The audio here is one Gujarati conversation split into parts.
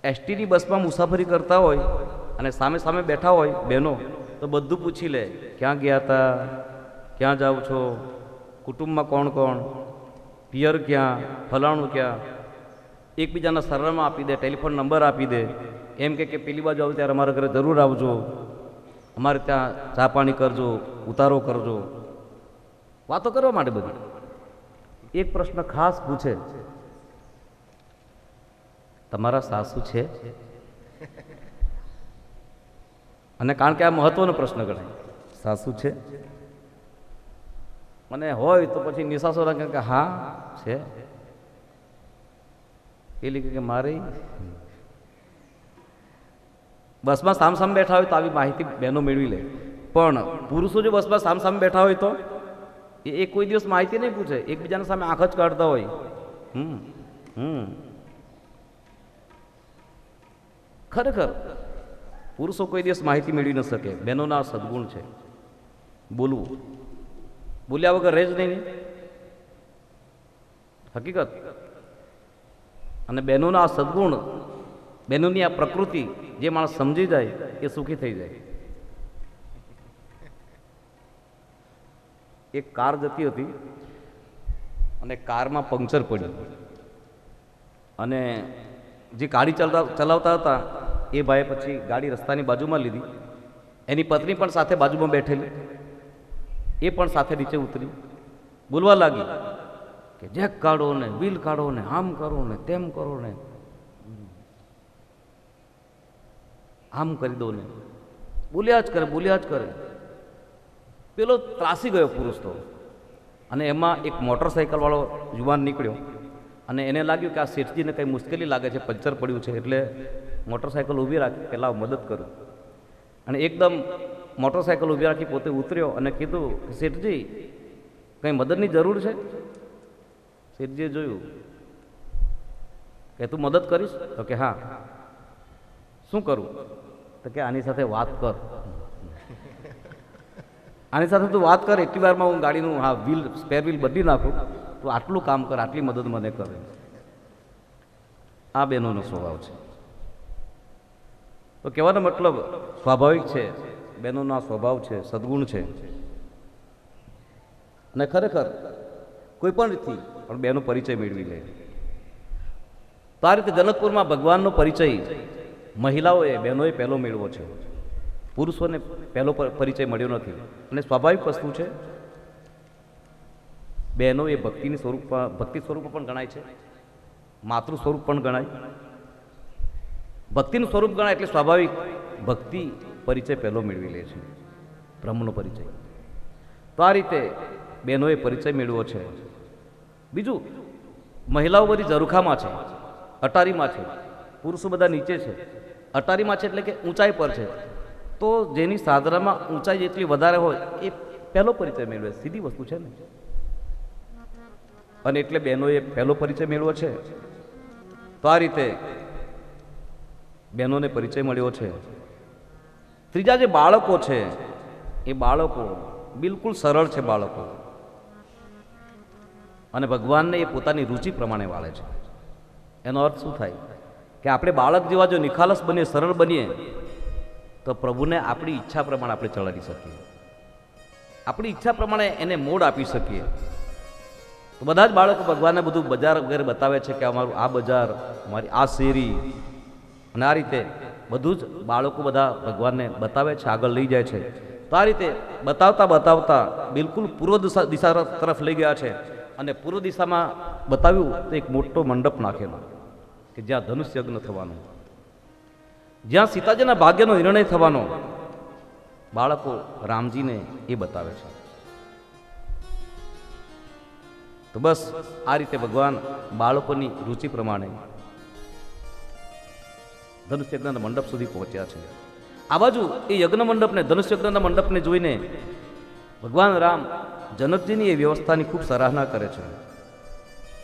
એસટીની બસમાં મુસાફરી કરતા હોય અને સામે સામે બેઠા હોય બહેનો, તો બધું પૂછી લે, ક્યાં ગયા હતા, ક્યાં જાઓ છો, કુટુંબમાં કોણ કોણ, પિયર ક્યાં, ફલાણું ક્યાં. એકબીજાના સરનામા આપી દે, ટેલિફોન નંબર આપી દે. એમ કે પેલી બાજુ આવો ત્યારે અમારા ઘરે જરૂર આવજો, અમારે ત્યાં ચા પાણી કરજો, ઉતારો કરજો. વાતો કરવા માટે બધી. એક પ્રશ્ન ખાસ પૂછે, તમારા સાસુ છે? અને કારણ કે આ મહત્વનો પ્રશ્ન ગણાય, સાસુ છે? મને હોય તો પછી નિશાસો રાખે કે હા છે. પેલી કે મારી બસમાં સામસામે બેઠા હોય તો આવી માહિતી બહેનો મેળવી લે. પણ પુરુષો જો બસમાં સામસામે બેઠા હોય તો એ કોઈ દિવસ માહિતી નહીં પૂછે, એકબીજાના સામે આંખ જ કાઢતા હોય. ખરેખર પુરુષો કોઈ દિવસ માહિતી મેળવી ન શકે. બહેનોના સદગુણ છે બોલવું, બોલ્યા વગર રહે જ નહીં, હકીકત. અને બહેનોના આ સદગુણ, બહેનોની આ પ્રકૃતિ જે માણસ સમજી જાય એ સુખી થઈ જાય. એક કાર જતી હતી અને કારમાં પંક્ચર પડ્યું, અને જે ગાડી ચલાવતા હતા એ ભાઈએ પછી ગાડી રસ્તાની બાજુમાં લીધી. એની પત્ની પણ સાથે બાજુમાં બેઠેલી, એ પણ સાથે નીચે ઉતરી, બોલવા લાગી કે જેક કાઢો ને, બિલ કાઢો ને, આમ કરો ને, તેમ કરો ને, આમ કરી દો ને. બોલ્યા જ કરે, બોલ્યા જ કરે. પેલો ત્રાસી ગયો પુરુષ તો. અને એમાં એક મોટરસાઇકલ વાળો યુવાન નીકળ્યો અને એને લાગ્યું કે આ શેઠજીને કંઈ મુશ્કેલી લાગે છે, પંચર પડ્યું છે, એટલે મોટરસાઇકલ ઊભી રાખી, પહેલાં મદદ કરું. અને એકદમ મોટરસાઇકલ ઊભી રાખી પોતે ઉતર્યો અને કીધું કે શેઠજી કંઈ મદદની જરૂર છે? શેઠજીએ જોયું કે તું મદદ કરીશ? તો કે હા. શું કરું? તો કે આની સાથે વાત કર, આની સાથે તું વાત કર, એટલી વારમાં હું ગાડીનું હા વ્હીલ, સ્પેર વ્હીલ બદલી નાખું, તું આટલું કામ કર, આટલી મદદ મને કરે. આ બહેનોનો સ્વભાવ છે. તો કહેવાનો મતલબ સ્વાભાવિક છે, બહેનોનો આ સ્વભાવ છે, સદગુણ છે. અને ખરેખર કોઈ પણ રીતથી પણ બહેનો પરિચય મેળવી લે. તો આ રીતે જનકપુરમાં ભગવાનનો પરિચય મહિલાઓએ, બહેનોએ પહેલો મેળવો છે. પુરુષોને પહેલો પરિચય મળ્યો નથી. અને સ્વાભાવિક વસ્તુ છે, બહેનો એ ભક્તિની ભક્તિ સ્વરૂપ પણ ગણાય છે, માતૃ સ્વરૂપ પણ ગણાય. ભક્તિનું સ્વરૂપ ગણાય એટલે સ્વાભાવિક ભક્તિ પરિચય પહેલો મેળવી લે છે, બ્રહ્મનો પરિચય. તો આ રીતે બહેનોએ પરિચય મેળવ્યો છે. બીજું, મહિલાઓ બધી ઝરૂખામાં છે, અટારીમાં છે, પુરુષો બધા નીચે છે. અટારીમાં છે એટલે કે ઊંચાઈ પર છે. તો જેની સાધનામાં ઊંચાઈ જેટલી વધારે હોય એ પહેલો પરિચય મેળવે, સીધી વસ્તુ છે ને. અને એટલે બહેનોએ પહેલો પરિચય મેળવ્યો છે. તો આ રીતે બહેનોને પરિચય મળ્યો છે. ત્રીજા જે બાળકો છે, એ બાળકો બિલકુલ સરળ છે બાળકો, અને ભગવાનને એ પોતાની રુચિ પ્રમાણે વાળે છે. એનો અર્થ શું થાય કે આપણે બાળક જેવા જો નિખાલસ બનીએ, સરળ બનીએ, તો પ્રભુને આપણી ઈચ્છા પ્રમાણે આપણે ચલાવી શકીએ, આપણી ઈચ્છા પ્રમાણે એને મોડ આપી શકીએ. તો બધા જ બાળકો ભગવાનને બધું બજાર વગેરે બતાવે છે કે અમારું આ બજાર, અમારી આ શેરી, અને આ રીતે બધું જ બાળકો બધા ભગવાનને બતાવે છે, આગળ લઈ જાય છે. તો આ રીતે બતાવતા બતાવતા બિલકુલ પૂર્વ દિશા તરફ લઈ ગયા છે. અને પૂર્વ દિશામાં બતાવ્યું તો એક મોટો મંડપ નાખેલો કે જ્યાં ધનુષ યજ્ઞ થવાનો, જ્યાં સીતાજીના ભાગ્યનો નિર્ણય થવાનો, બાળકો રામજીને એ બતાવે છે. તો બસ આ રીતે ભગવાન બાળકોની રુચિ પ્રમાણે ધનુષ યજ્ઞના મંડપ સુધી પહોંચ્યા છે. આ બાજુ એ યજ્ઞ મંડપને, ધનુષ યજ્ઞના મંડપને જોઈને ભગવાન રામ જનકજીની એ વ્યવસ્થાની ખૂબ સરાહના કરે છે.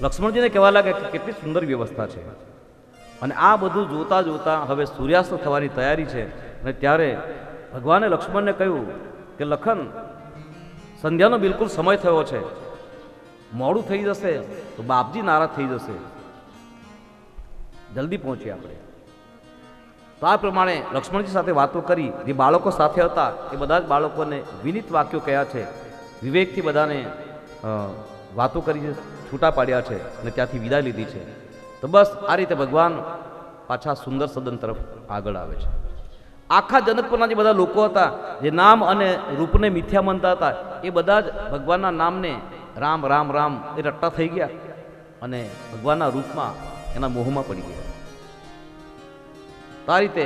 લક્ષ્મણજીને કહેવા લાગે કે કેટલી સુંદર વ્યવસ્થા છે. અને આ બધું જોતા જોતા હવે સૂર્યાસ્ત થવાની તૈયારી છે. અને ત્યારે ભગવાને લક્ષ્મણને કહ્યું કે લખન, સંધ્યાનો બિલકુલ સમય થયો છે, મોડું થઈ જશે તો બાપજી નારાજ થઈ જશે, જલ્દી પહોંચીએ આપણે. તો આ પ્રમાણે લક્ષ્મણજી સાથે વાતો કરી, જે બાળકો સાથે હતા એ બધા જ બાળકોને વિનીત વાક્યો કહ્યા છે, વિવેકથી બધાને વાતો કરી છે, છૂટા પાડ્યા છે અને ત્યાંથી વિદાય લીધી છે. તો બસ આ રીતે ભગવાન પાછા સુંદર સદન તરફ આગળ આવે છે. આખા જનકપુરના જે બધા લોકો હતા, જે નામ અને રૂપને મિથ્યા માનતા હતા, એ બધા જ ભગવાનના નામને રામ રામ રામ એ રટ્ટા થઈ ગયા અને ભગવાનના રૂપમાં એના મોહમાં પડી ગયા. તો આ રીતે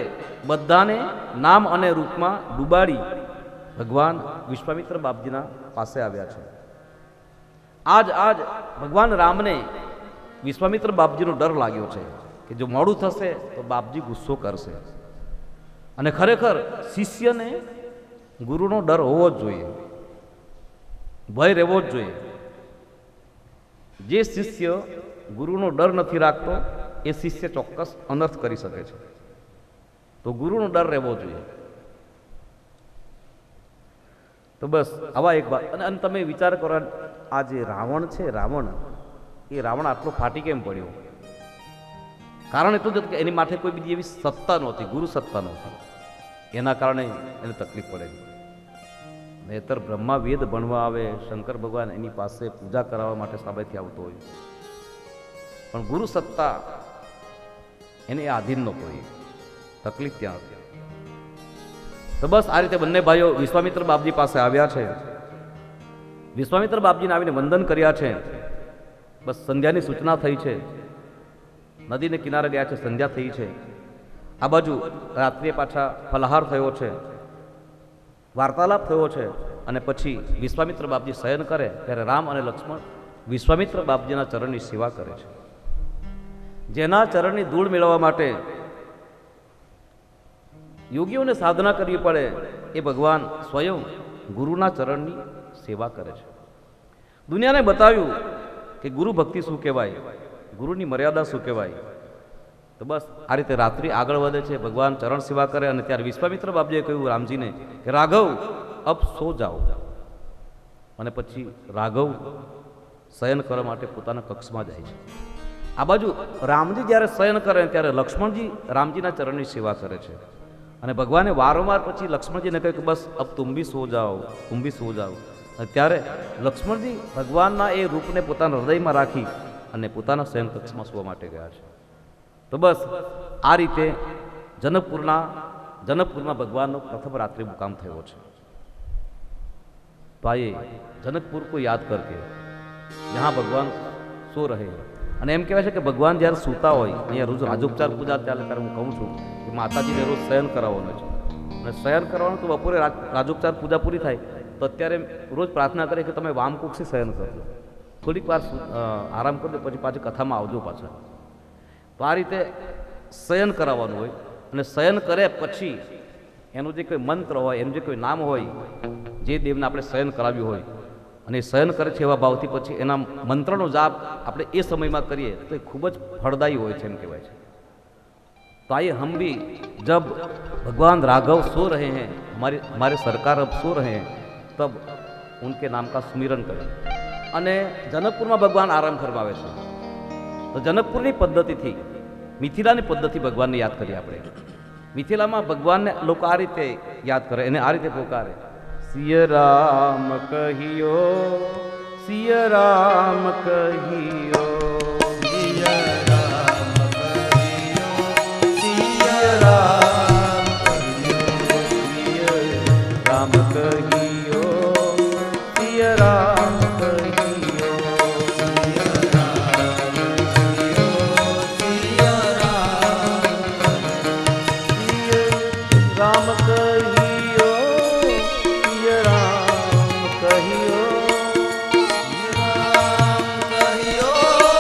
બધાને નામ અને રૂપમાં ડૂબાડી ભગવાન વિશ્વામિત્ર બાપજીના પાસે આવ્યા છે. આજ ભગવાન રામને વિશ્વામિત્ર બાપજીનો ડર લાગ્યો છે કે જો મોડું થશે તો બાપજી ગુસ્સો કરશે. અને ખરેખર શિષ્યને ગુરુનો ડર હોવો જ જોઈએ, ભય રહેવો જ જોઈએ. જે શિષ્ય ગુરુનો ડર નથી રાખતો એ શિષ્ય ચોક્કસ અનર્થ કરી શકે છે. તો ગુરુનો ડર રહેવો જોઈએ. તો બસ આવા એક વાત. અને તમે વિચાર કરો, આ જે રાવણ છે, રાવણ આટલો ફાટી કેમ પડ્યો? કારણ એટલું જ હતું કે એની માટે કોઈ બીજી એવી સત્તા નહોતી, ગુરુ સત્તા નહોતી. એના કારણે એને તકલીફ પડે. નહીતર બ્રહ્મા વેદ ભણવા આવે, શંકર ભગવાન એની પાસે પૂજા કરાવવા માટે સામેથી આવતો હોય, પણ ગુરુ સત્તા એને આધીન નહોતો. તકલીફ ત્યાં હતી. તો બસ આ રીતે બંને ભાઈઓ વિશ્વામિત્ર બાપજી પાસે આવ્યા છે. વિશ્વામિત્ર બાપજીને આવીને વંદન કર્યા છે. બસ સંધ્યાની સૂચના થઈ છે, નદીને કિનારે ગયા છે, સંધ્યા થઈ છે. આ બાજુ રાત્રિએ પાછા ફલહાર થયો છે, વાર્તાલાપ થયો છે. અને પછી વિશ્વામિત્ર બાપજી શયન કરે ત્યારે રામ અને લક્ષ્મણ વિશ્વામિત્ર બાપજીના ચરણની સેવા કરે છે. જેના ચરણની ધૂળ મેળવવા માટે યોગીઓને સાધના કરવી પડે, એ ભગવાન સ્વયં ગુરુના ચરણની સેવા કરે છે. દુનિયાને બતાવ્યું કે ગુરુ ભક્તિ શું કહેવાય, ગુરુની મર્યાદા શું કહેવાય. તો બસ આ રીતે રાત્રિ આગળ વધે છે, ભગવાન ચરણ સેવા કરે. અને ત્યારે વિશ્વામિત્ર બાપજીએ કહ્યું રામજીને કે રાઘવ અબ સો જાઓ. અને પછી રાઘવ શયન કરવા માટે પોતાના કક્ષમાં જાય છે. આ બાજુ રામજી જ્યારે શયન કરે ત્યારે લક્ષ્મણજી રામજીના ચરણની સેવા કરે છે. અને ભગવાને વારંવાર પછી લક્ષ્મણજીને કહ્યું કે બસ અબ તુમ ભી સો જાઓ, તુમ ભી સો જાઓ. અને ત્યારે લક્ષ્મણજી ભગવાનના એ રૂપને પોતાના હૃદયમાં રાખી અને પોતાના શયન કક્ષમાં સુવા માટે ગયા છે. તો બસ આ રીતે જનકપુરમાં ભગવાનનો પ્રથમ રાત્રિ મુકામ થયો છે. તો આઈએ જનકપુર કો યાદ કરકે જहाँ ભગવાન સો રહે. અને એમ કહેવાય છે કે ભગવાન જ્યારે સૂતા હોય, અહીંયા રોજ રાજોપચાર પૂજા ચાલે ત્યારે હું કહું છું કે માતાજીને રોજ શયન કરાવવાનું છે. અને શયન કરવાનું તો બપોરે રાજોપચાર પૂજા પૂરી થાય તો અત્યારે રોજ પ્રાર્થના કરે કે તમે વામકુક્ષથી શયન કરજો, થોડીક વાર આરામ કરજો, પછી પાછી કથામાં આવજો પાછા. તો આ રીતે શયન કરાવવાનું હોય. અને શયન કરે પછી એનું જે કોઈ મંત્ર હોય, એનું જે કોઈ નામ હોય, જે દેવને આપણે શયન કરાવ્યું હોય અને શયન કરે છે એવા ભાવથી પછી એના મંત્રનો જાપ આપણે એ સમયમાં કરીએ તો એ ખૂબ જ ફળદાયી હોય છે, એમ કહેવાય છે. તો આइए हम भी जब भगवान राघव सो रहे हैं, हमारे सरकार अब सो रहे हैं, तब उनके नाम का सुमिरन करें. અને જનકપુરમાં ભગવાન આરામ ફરમાવે છે. તો જનકપુરની પદ્ધતિથી, મિથિલાની પદ્ધતિ ભગવાનને યાદ કરીએ આપણે. મિથિલામાં ભગવાનને લોકો આ રીતે યાદ કરે, એને આ રીતે પોકારે, સિય રામ કહિયો, સિય રામ કહિયો, સિય રામ કહિયો, સિય રામ કહિયો, સિય રામ કહિયો, સિય રામ કહિયો, સિય રામ કહિયો, સિય રામ કહિયો, સિય રામ કહિયો,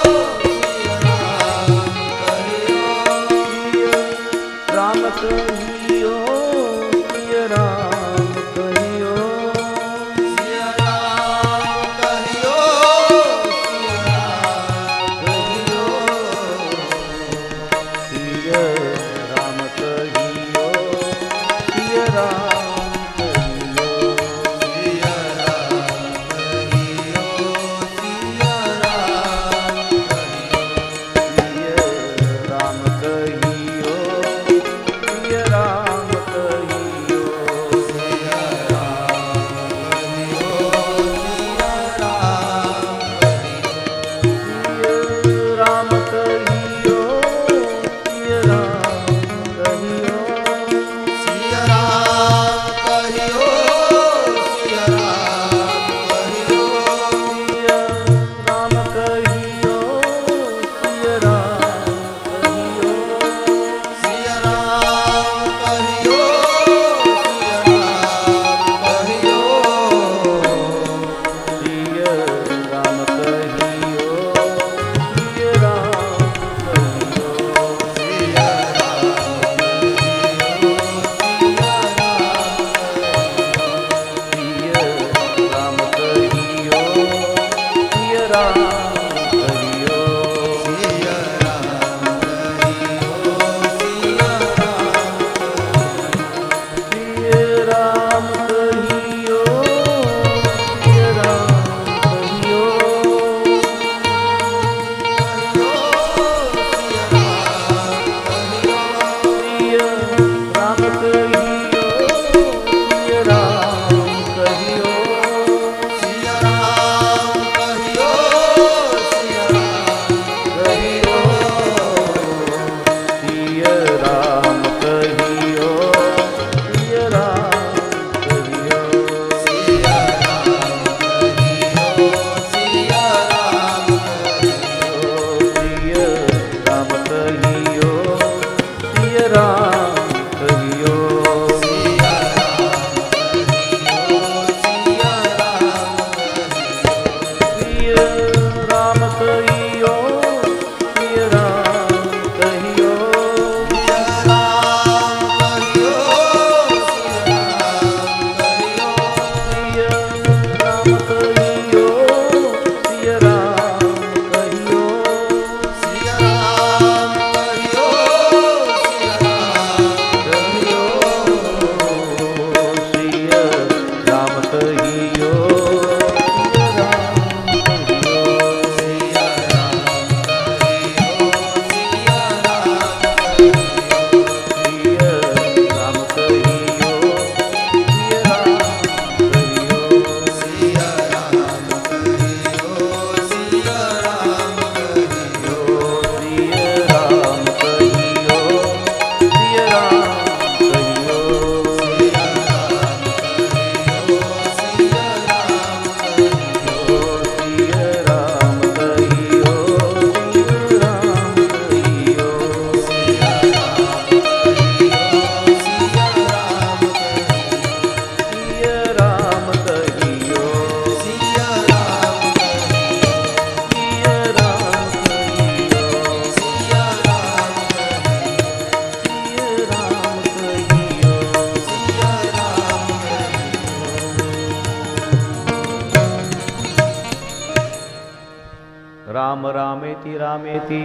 રામેતિ રામેતિ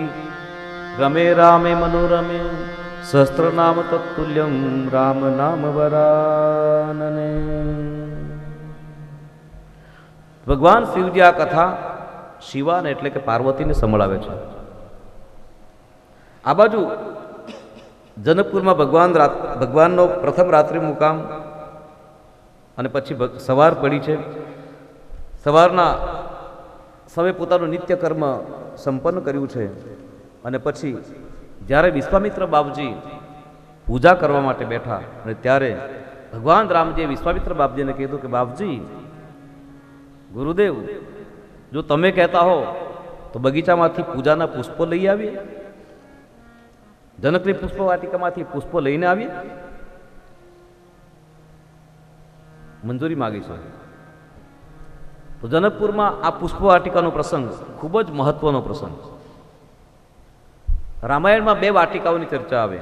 રમે રામે મનોરમે સહસ્ત્રનામ તત્તુલ્યમ રામ નામ વરાનને. ભગવાન શિવજી આ કથા શિવાને એટલે કે પાર્વતીને સંભળાવે છે. આ બાજુ જનકપુરમાં ભગવાનનો પ્રથમ રાત્રિ મુકામ અને પછી સવાર પડી છે. સવારના સમય પોતાનું નિત્ય કર્મ સંપન્ન કર્યું છે અને પછી જ્યારે વિશ્વામિત્ર બાપજી પૂજા કરવા માટે બેઠા અને ત્યારે ભગવાન રામજીએ વિશ્વામિત્ર બાપજીને કીધું કે બાપજી, ગુરુદેવ, જો તમે કહેતા હો તો બગીચામાંથી પૂજાના પુષ્પો લઈ આવીએ, જનકની પુષ્પ વાટિકામાંથી પુષ્પો લઈને આવીએ. મંજૂરી માગી છે. તો જનકપુરમાં આ પુષ્પ વાટિકાનો પ્રસંગ ખૂબ જ મહત્વનો પ્રસંગ. રામાયણમાં બે વાટિકાઓની ચર્ચા આવે.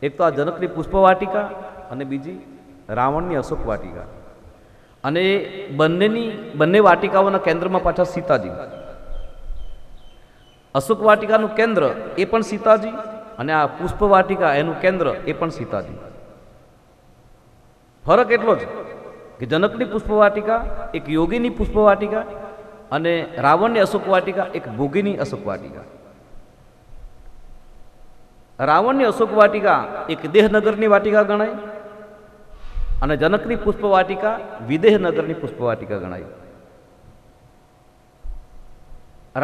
એક તો આ જનકની પુષ્પ વાટિકા અને બીજી રાવણની અશોક વાટિકા. અને એ બંને વાટિકાઓના કેન્દ્રમાં પાછા સીતાજી. અશોક વાટિકાનું કેન્દ્ર એ પણ સીતાજી અને આ પુષ્પ વાટિકા એનું કેન્દ્ર એ પણ સીતાજી. ફરક એટલો જ કે જનકની પુષ્પ વાટિકા એક યોગીની પુષ્પ વાટિકા અને રાવણની અશોક વાટિકા એક ભોગીની અશોક વાટિકા. રાવણની અશોક વાટિકા એક દેહનગરની વાટિકા ગણાય અને જનકની પુષ્પ વાટિકા વિદેહનગરની પુષ્પ વાટિકા ગણાય.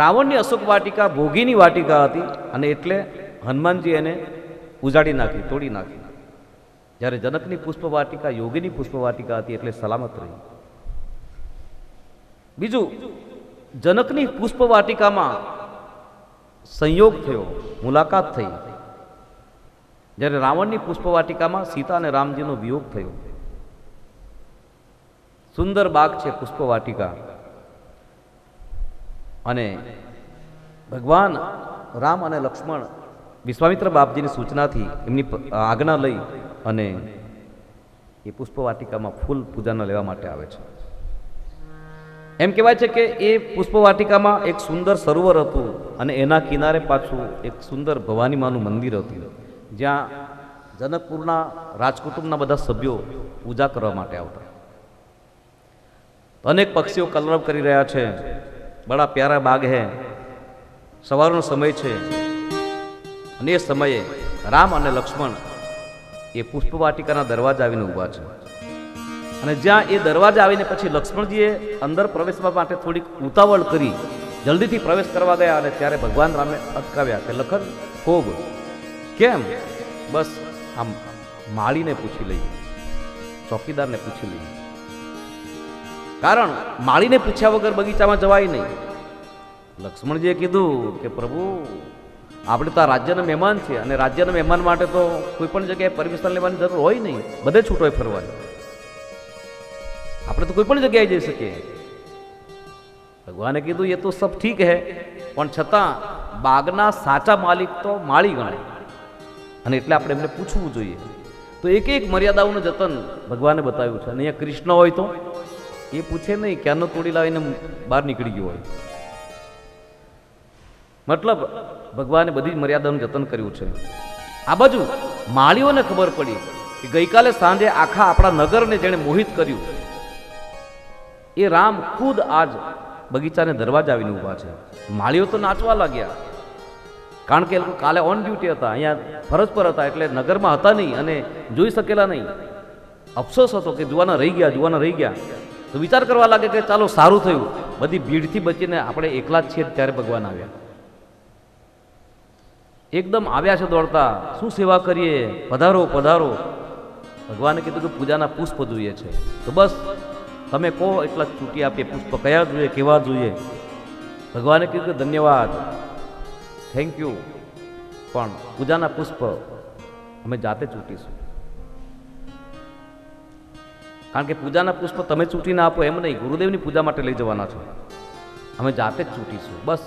રાવણની અશોક વાટિકા ભોગીની વાટિકા હતી અને એટલે હનુમાનજી એને ઉજાડી નાખી, તોડી નાખી. જ્યારે જનકની પુષ્પ વાટિકા યોગીની પુષ્પ વાટિકા હતી એટલે સલામત રહી. બીજું, જનકની પુષ્પ વાટિકામાં સંયોગ થયો, મુલાકાત થઈ, જ્યારે રાવણની પુષ્પ વાટિકામાં સીતા અને રામજીનો વિયોગ થયો. સુંદર બાગ છે પુષ્પ વાટિકા અને ભગવાન રામ અને લક્ષ્મણ વિશ્વામિત્ર બાપજીની સૂચનાથી એમની આજ્ઞા લઈ અને એ પુષ્પ વાટિકામાં ફૂલ પૂજાના લેવા માટે આવે છે. એમ કહેવાય છે કે એ પુષ્પ વાટિકામાં એક સુંદર સરોવર હતું અને એના કિનારે પાછું એક સુંદર ભવાની માનું મંદિર હતું, જ્યાં જનકપુરના રાજકુટુંબના બધા સભ્યો પૂજા કરવા માટે આવતા. અનેક પક્ષીઓ કલરવ કરી રહ્યા છે. બડા પ્યારા બાગ હે. સવારનો સમય છે અને એ સમયે રામ અને લક્ષ્મણ એ પુષ્પ વાટિકાના દરવાજા આવીને ઊભા છે. અને જ્યાં એ દરવાજા આવીને પછી લક્ષ્મણજીએ અંદર પ્રવેશવા માટે થોડીક ઉતાવળ કરી જલ્દીથી પ્રવેશ કરવા ગયા અને ત્યારે ભગવાન રામે અટકાવ્યા કે લખન, ખૂબ કેમ? બસ આમ માળીને પૂછી લઈએ, ચોકીદારને પૂછી લઈએ. કારણ માળીને પૂછ્યા વગર બગીચામાં જવાય નહીં. લક્ષ્મણજીએ કીધું કે પ્રભુ, આપણે તો આ રાજ્યના મહેમાન છે અને રાજ્યના મહેમાન માટે તો કોઈ પણ જગ્યાએ પરમિશન લેવાની જરૂર હોય નહીં, બધે છૂટ હોય ફરવાની. આપણે તો કોઈ પણ જગ્યાએ જઈ શકીએ. ભગવાને કીધું એ તો સબ ઠીક હે, પણ છતાં બાગના સાચા માલિક તો માળી ગણાય અને એટલે આપણે એમને પૂછવું જોઈએ. તો એક એક મર્યાદાઓનું જતન ભગવાને બતાવ્યું છે. અને અહીંયા કૃષ્ણ હોય તો એ પૂછે નહીં, ક્યાંનો તોડી લાવીને બહાર નીકળી ગયો હોય. મતલબ ભગવાને બધી જ મર્યાદાનું જતન કર્યું છે. આ બાજુ માળીઓને ખબર પડી કે ગઈકાલે સાંજે આખા આપણા નગરને જેણે મોહિત કર્યું એ રામ ખુદ આજ બગીચાને દરવાજા આવીને ઊભા છે. માળીઓ તો નાચવા લાગ્યા, કારણ કે એ લોકો કાલે ઓન ડ્યુટી હતા, અહીંયા ફરજ પર હતા, એટલે નગરમાં હતા નહીં અને જોઈ શકેલા નહીં. અફસોસ હતો કે જુવાના રહી ગયા. તો વિચાર કરવા લાગે કે ચાલો સારું થયું, બધી ભીડથી બચીને આપણે એકલા જ છીએ. ત્યારે ભગવાન આવ્યા, એકદમ આવ્યા છે દોડતા, શું સેવા કરીએ, પધારો પધારો. ભગવાને કીધું કે પૂજાના પુષ્પ જોઈએ છે, તો બસ તમે કહો એટલા ચૂંટી આપીએ. પુષ્પ કયા જોઈએ, કેવા જોઈએ? ભગવાને કીધું કે ધન્યવાદ, થેન્ક યુ, પણ પૂજાના પુષ્પ અમે જાતે ચૂંટીશું. કારણ કે પૂજાના પુષ્પ તમે ચૂંટીને આપો એમ નહીં, ગુરુદેવની પૂજા માટે લઈ જવાના છો. અમે જાતે જ ચૂંટીશું, બસ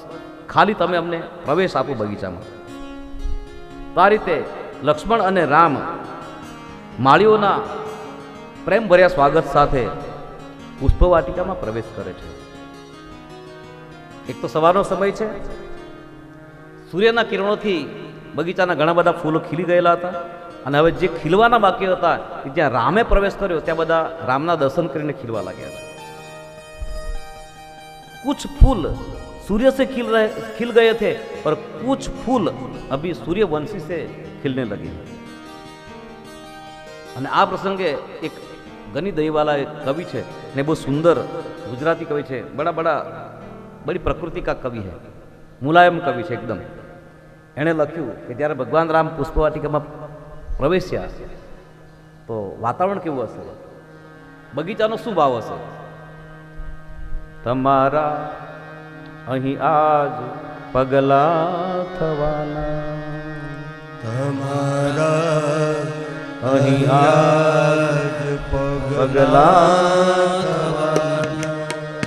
ખાલી તમે અમને પ્રવેશ આપો બગીચામાં. તો આ રીતે લક્ષ્મણ અને રામ માળીઓના પ્રેમભર્યા સ્વાગત સાથે પુષ્પ વાટિકામાં પ્રવેશ કરે છે. એક તો સવારનો સમય છે સૂર્યના કિરણોથી બગીચાના ઘણા બધા ફૂલો ખીલી ગયેલા હતા અને હવે જે ખીલવાના બાકી હતા કે જ્યાં રામે પ્રવેશ કર્યો ત્યાં બધા રામના દર્શન કરીને ખીલવા લાગ્યા છે. कुछ फूल सूर्य से खिल गए थे पर कुछ फूल अभी सूर्यवंशी से खिलने लगे. અને આ પ્રસંગે એક ગની દહીવાલા એક કવિ છે ને બહુ સુંદર ગુજરાતી કવિ છે, બડી પ્રકૃતિ કા કવિ है, મુલાયમ કવિ છે એકદમ. એણે લખ્યું કે જ્યારે ભગવાન રામ પુષ્પવાટિકામાં પ્રવેશ્યા તો વાતાવરણ કેવું હશે, બગીચાનો શું ભાવ હશે. તમારા અહીં આજ પગલા થવાના, તમારા અહીં આજ પગલા થવાના.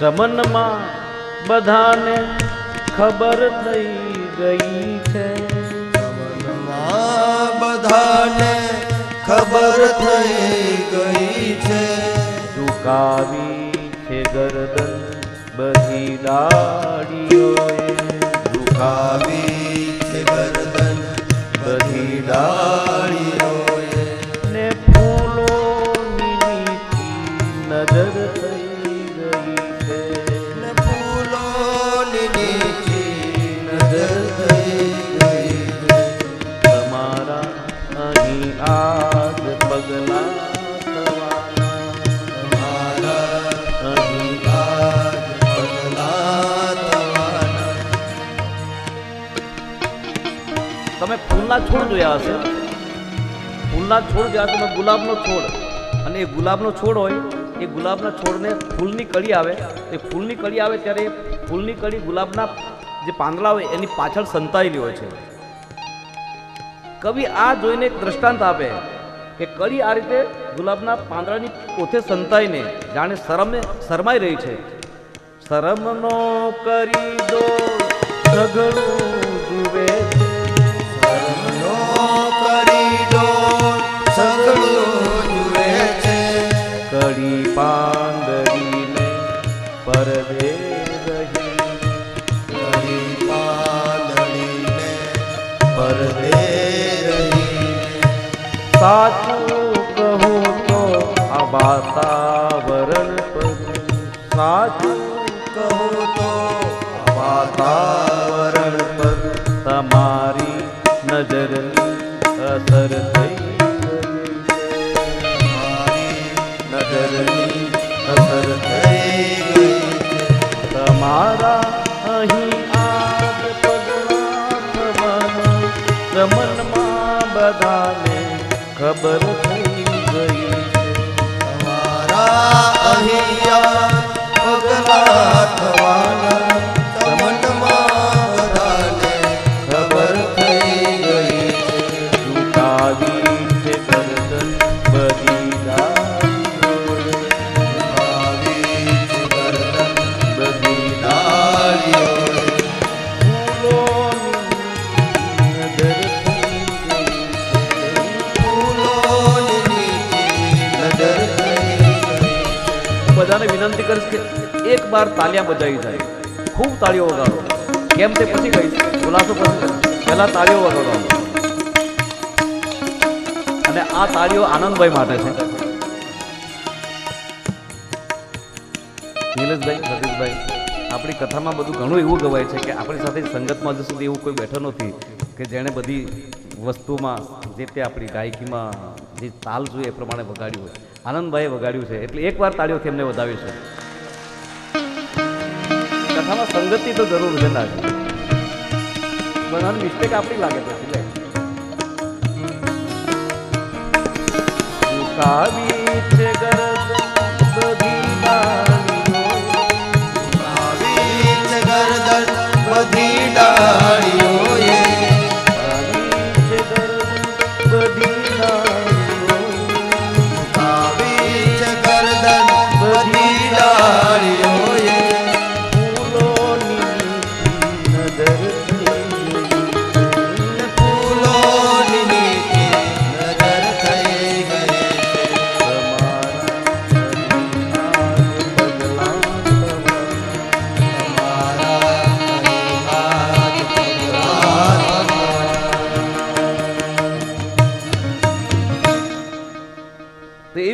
ચમનમાં બધાને ખબર થઈ ગઈ છે, ચમનમાં બધાને ખબર થઈ ગઈ છે. ઝુકાવી છે ગરદન બધી ડાળીઓએ, ઝુકાવી છે ગરદન બધી ડાળીઓએ. ને ફૂલોની નીચી નજર થઈ ગઈ છે, ને ફૂલોની નીચી નજર થઈ ગઈ છે. તમારા અહીં આજ પગલા થવાના, તમારા અહીં આજ પગલા થવાના. તમે ફૂલના છોડ જોયા હશે, ફૂલના છોડ જોયા હશે, ગુલાબનો છોડ, અને એ ગુલાબનો છોડ હોય, એ ગુલાબના છોડને ફૂલની કળી આવે, એ ફૂલની કળી આવે ત્યારે એ ફૂલની કળી ગુલાબના જે પાંદડા હોય એની પાછળ સંતાયેલી હોય છે. કવિ આ જોઈને એક દ્રષ્ટાંત આપે કે કળી આ રીતે ગુલાબના પાંદડાની પોતે સંતાઈને જાણે શરમાઈ રહી છે. શરમનો કરી દો સઘળું જુએ છે, શરમનો કરી દો સઘળું જુએ છે. કળી પાંદડીને પરદે રહી, કળી પાંદડીને પરદે રહી. સાચું કહું તો આ વાતાવરણ પર, સાચું કહું તો આ વાતાવરણ પર તમારી નજરની અસર થઈ ગઈ છે, મારી નજરની અસર થઈ ગઈ છે. તમારા અહીં આજ પગલા થવાના, રમનમાં બધાને ખબર થઈ ગઈ છે. તમારા અહીંયા પગલા થવાના, ચમનમાં બધાને ખબર થઈ ગઈ છે. ઝુકાવી છે ગરદન બધી ડાળીઓએ, આવી છે ગરદન બધી ડાળીઓએ. ફૂલોની નજર થઈ ગઈ છે. ફૂલોની નીચી નજર થઈ ગઈ છે. બધાને વિનંતી કરીશ કે એક બાર તાલિયા બજાવી જાય, ખૂબ તાળીઓ વગાડો. કેમ તે પછી કહીશ, ખુલાસો પછી પહેલા તાળીઓ વગાડો. અને આ તાળીઓ આનંદભાઈ માટે છે. નિલેશભાઈ, સતીશભાઈ, આપણી કથામાં બધું ઘણું એવું ગવાય છે કે આપણી સાથે સંગતમાં હજુ સુધી એવું કોઈ બેઠો નથી કે જેણે બધી વસ્તુમાં જે તે આપણી ગાયકીમાં જે તાલ જોઈએ એ પ્રમાણે વગાડ્યું હોય. આનંદભાઈએ વગાડ્યું છે એટલે એકવાર તાળીઓથી એમને વધાવ્યું છે. કથામાં સંગતિ તો જરૂર છે ના, બધાની મિસ્ટેક આપણી લાગે છે. ઝુકાવી છે ગરદન બધી ડાળીઓએ, આવી છે ગરદન બધી ડાળીઓએ. ઝુકાવી છે ગરદન બધી ડાળીઓએ, આવી છે ગરદન બધી ડાળીઓએ. ફૂલોની નજર થઈ ગઈ છે. ફૂલોની નીચે નજર થઈ ગઈ છે. તમારા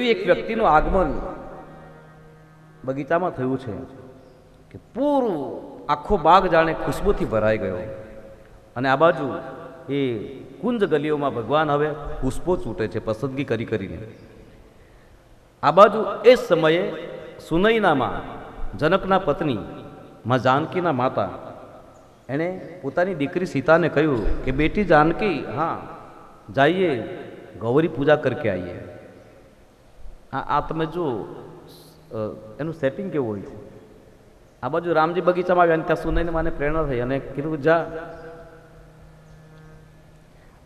એવી એક વ્યક્તિનું આગમન બગીચામાં થયું છે કે પૂરું આખો બાગ જાણે ખુશ્બુથી ભરાઈ ગયો, અને આ બાજુ એ કુંજ ગલીઓમાં ભગવાન હવે પુષ્પો છૂટે છે પસંદગી કરી કરીને. આ બાજુ એ જ સમયે સુનૈનામાં જનકના પત્ની માં જાનકીના માતા એણે પોતાની દીકરી સીતાને કહ્યું કે બેટી જાનકી, હા જાઈએ ગૌરી પૂજા કરકે આવીએ. આ તમે જો એનું સેટિંગ કેવું હોય છે. આ બાજુ રામજી બગીચામાં આવ્યા અને ત્યાં સુનૈને માને પ્રેરણા થઈ અને કીધું જા.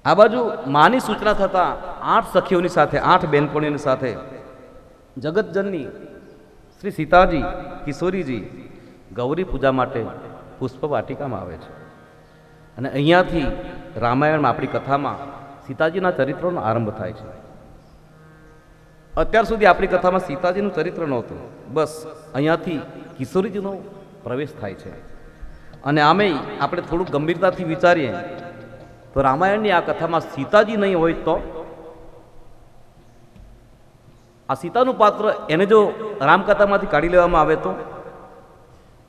આ બાજુ માની સૂચના થતાં 8 સખીઓની સાથે 8 બહેનપણીઓની સાથે જગતજનની શ્રી સીતાજી કિશોરીજી ગૌરી પૂજા માટે પુષ્પ વાટિકામાં આવે છે. અને અહીંયાથી રામાયણમાં આપણી કથામાં સીતાજીના ચરિત્રનો આરંભ થાય છે. અત્યાર સુધી આપણી કથામાં સીતાજીનું ચરિત્ર નહોતું, બસ અહીંયાથી કિશોરીજીનો પ્રવેશ થાય છે. અને આમેય આપણે થોડુંક ગંભીરતાથી વિચારીએ તો રામાયણની આ કથામાં સીતાજી નહીં હોય તો આ સીતાનું પાત્ર એને જો રામકથામાંથી કાઢી લેવામાં આવે તો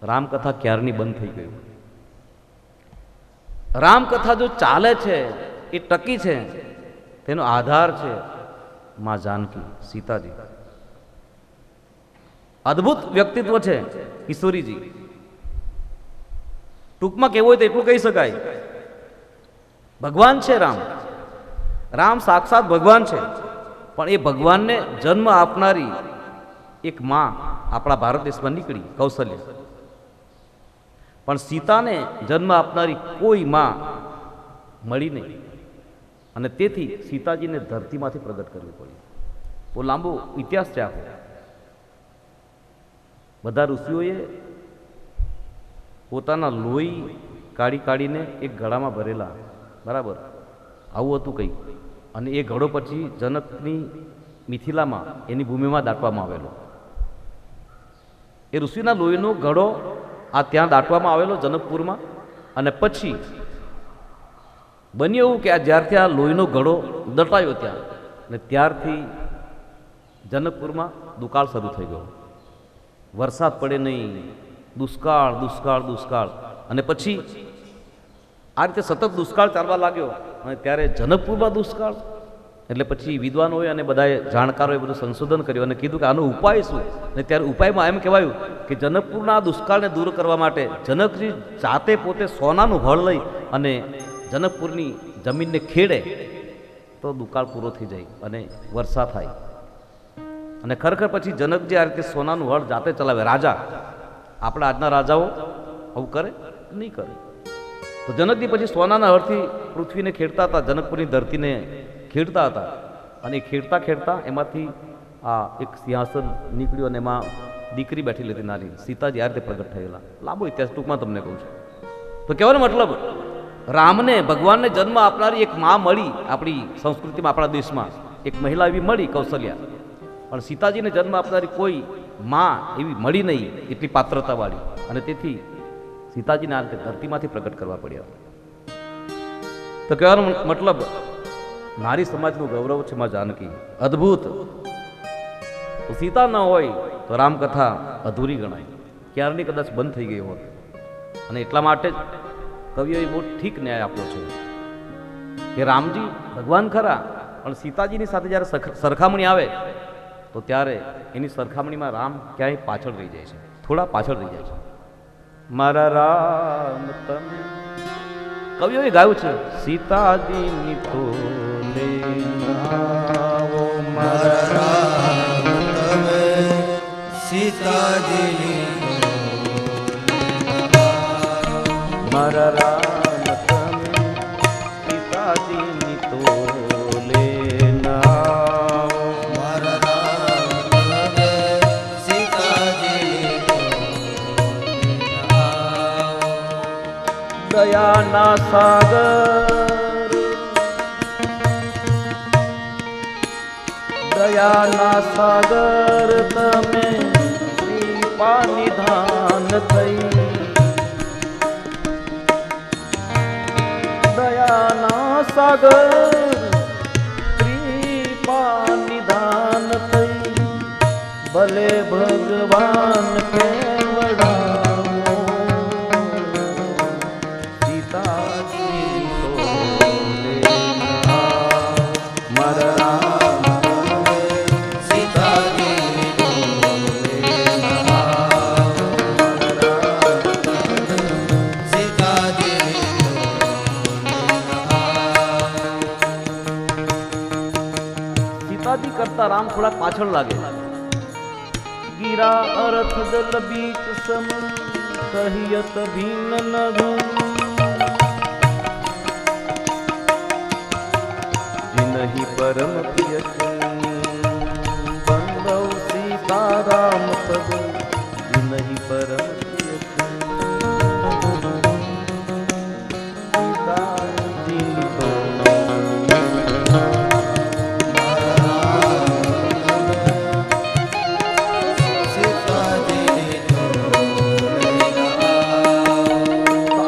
રામકથા ક્યારની બંધ થઈ ગયું. રામકથા જો ચાલે છે, એ ટકી છે, તેનો આધાર છે માં જાનકી, સીતાજી. અદ્ભુત વ્યક્તિત્વ છે કિશોરીજી. ટૂંકમાં કહેવું હોય તો એટલું કહી શકાય, ભગવાન છે રામ. રામ સાક્ષાત ભગવાન છે, પણ એ ભગવાનને જન્મ આપનારી એક માં આપણા ભારત દેશમાં નીકળી, કૌશલ્ય. પણ સીતાને જન્મ આપનારી કોઈ માં મળી નહીં, અને તેથી સીતાજીને ધરતીમાંથી પ્રગટ કરવી પડી. બહુ લાંબો ઇતિહાસ છે આખો. બધા ઋષિઓએ પોતાના લોહી કાઢી કાઢીને એક ઘડામાં ભરેલા, બરાબર આવું હતું કંઈક. અને એ ઘડો પછી જનકની મિથિલામાં એની ભૂમિમાં દાટવામાં આવેલો. એ ઋષિના લોહીનો ઘડો આ ત્યાં દાટવામાં આવેલો જનકપુરમાં. અને પછી બન્યું એવું કે આ જ્યારથી આ લોહીનો ઘડો દટાયો ત્યાં, ને ત્યારથી જનકપુરમાં દુકાળ શરૂ થઈ ગયો. વરસાદ પડે નહીં, દુષ્કાળ દુષ્કાળ દુષ્કાળ. અને પછી આ રીતે સતત દુષ્કાળ ચાલવા લાગ્યો. અને ત્યારે જનકપુરમાં દુષ્કાળ. એટલે પછી વિદ્વાનોએ અને બધાએ જાણકારોએ બધું સંશોધન કર્યું અને કીધું કે આનો ઉપાય શું. અને ત્યારે ઉપાયમાં એમ કહેવાયું કે જનકપુરના દુષ્કાળને દૂર કરવા માટે જનકજી જાતે પોતે સોનાનું હળ લઈ અને જનકપુરની જમીનને ખેડે તો દુકાળ પૂરો થઈ જાય અને વર્ષા થાય. અને ખરેખર પછી જનકજી આ રીતે સોનાનું હળ જાતે ચલાવે. રાજા, આપણા આજના રાજાઓ આવું કરે નહીં કરે. તો જનકજી પછી સોનાના હળથી પૃથ્વીને ખેડતા હતા, જનકપુરની ધરતીને ખેડતા હતા. અને ખેડતા ખેડતા એમાંથી આ એક સિંહાસન નીકળ્યું અને એમાં દીકરી બેઠી હતી નાની, સીતાજી આ રીતે પ્રગટ થયેલા. લાંબો ઇતિહાસ ટૂંકમાં તમને કહું છું. તો કહેવાનો મતલબ, રામને ભગવાનને જન્મ આપનારી એક માં મળી આપણી સંસ્કૃતિમાં, આપણા દેશમાં એક મહિલા એવી મળી, કૌશલ્યા. પણ સીતાજીને જન્મ આપનારી કોઈ માં એવી મળી નહીં એટલી પાત્રતાવાળી. અને તેથી સીતાજીને આ રીતે ધરતીમાંથી પ્રગટ કરવા પડ્યા. તો કહેવાનો મતલબ, નારી સમાજનું ગૌરવ છે માં જાનકી, અદ્ભુત. તો સીતા ન હોય તો રામકથા અધૂરી ગણાય, ક્યારની કદાચ બંધ થઈ ગઈ હોત. અને એટલા માટે જ કવિઓએ બહુ ઠીક ન્યાય આપ્યો છે કે રામજી ભગવાન ખરા, પણ સીતાજીની સાથે જ્યારે સરખામણી આવે તો ત્યારે એની સરખામણીમાં રામ ક્યાંય પાછળ રહી જાય છે, થોડા પાછળ રહી જાય છે. મારા રામ તમે, કવિઓએ ગાયું છે, સીતાજીની તો મારા રામ તમે સીતાજીની, મારા રામ તમે સીતાજીની તો મારા રામ તમે સીતાજીની દયાના સાગર, દયાના સાગર તમે કૃપા નિધાન થઈ, દયાના સાગર કૃપા નિધાન થઈ. ભલે ભગવાન કેવડાવો સીતાજી તો લેના મારા રામ તમે સીતાજી તો લેના સીતાજી સીતાજી કરતા રામ થોડા પાછળ લાગે. ગીરા અરથ જલ બીચ સમ કહિયત ભીન નગુ जिनहि परम प्रिय बंदौ सीताराम तब जिनहि परम प्रिय सीताजी तो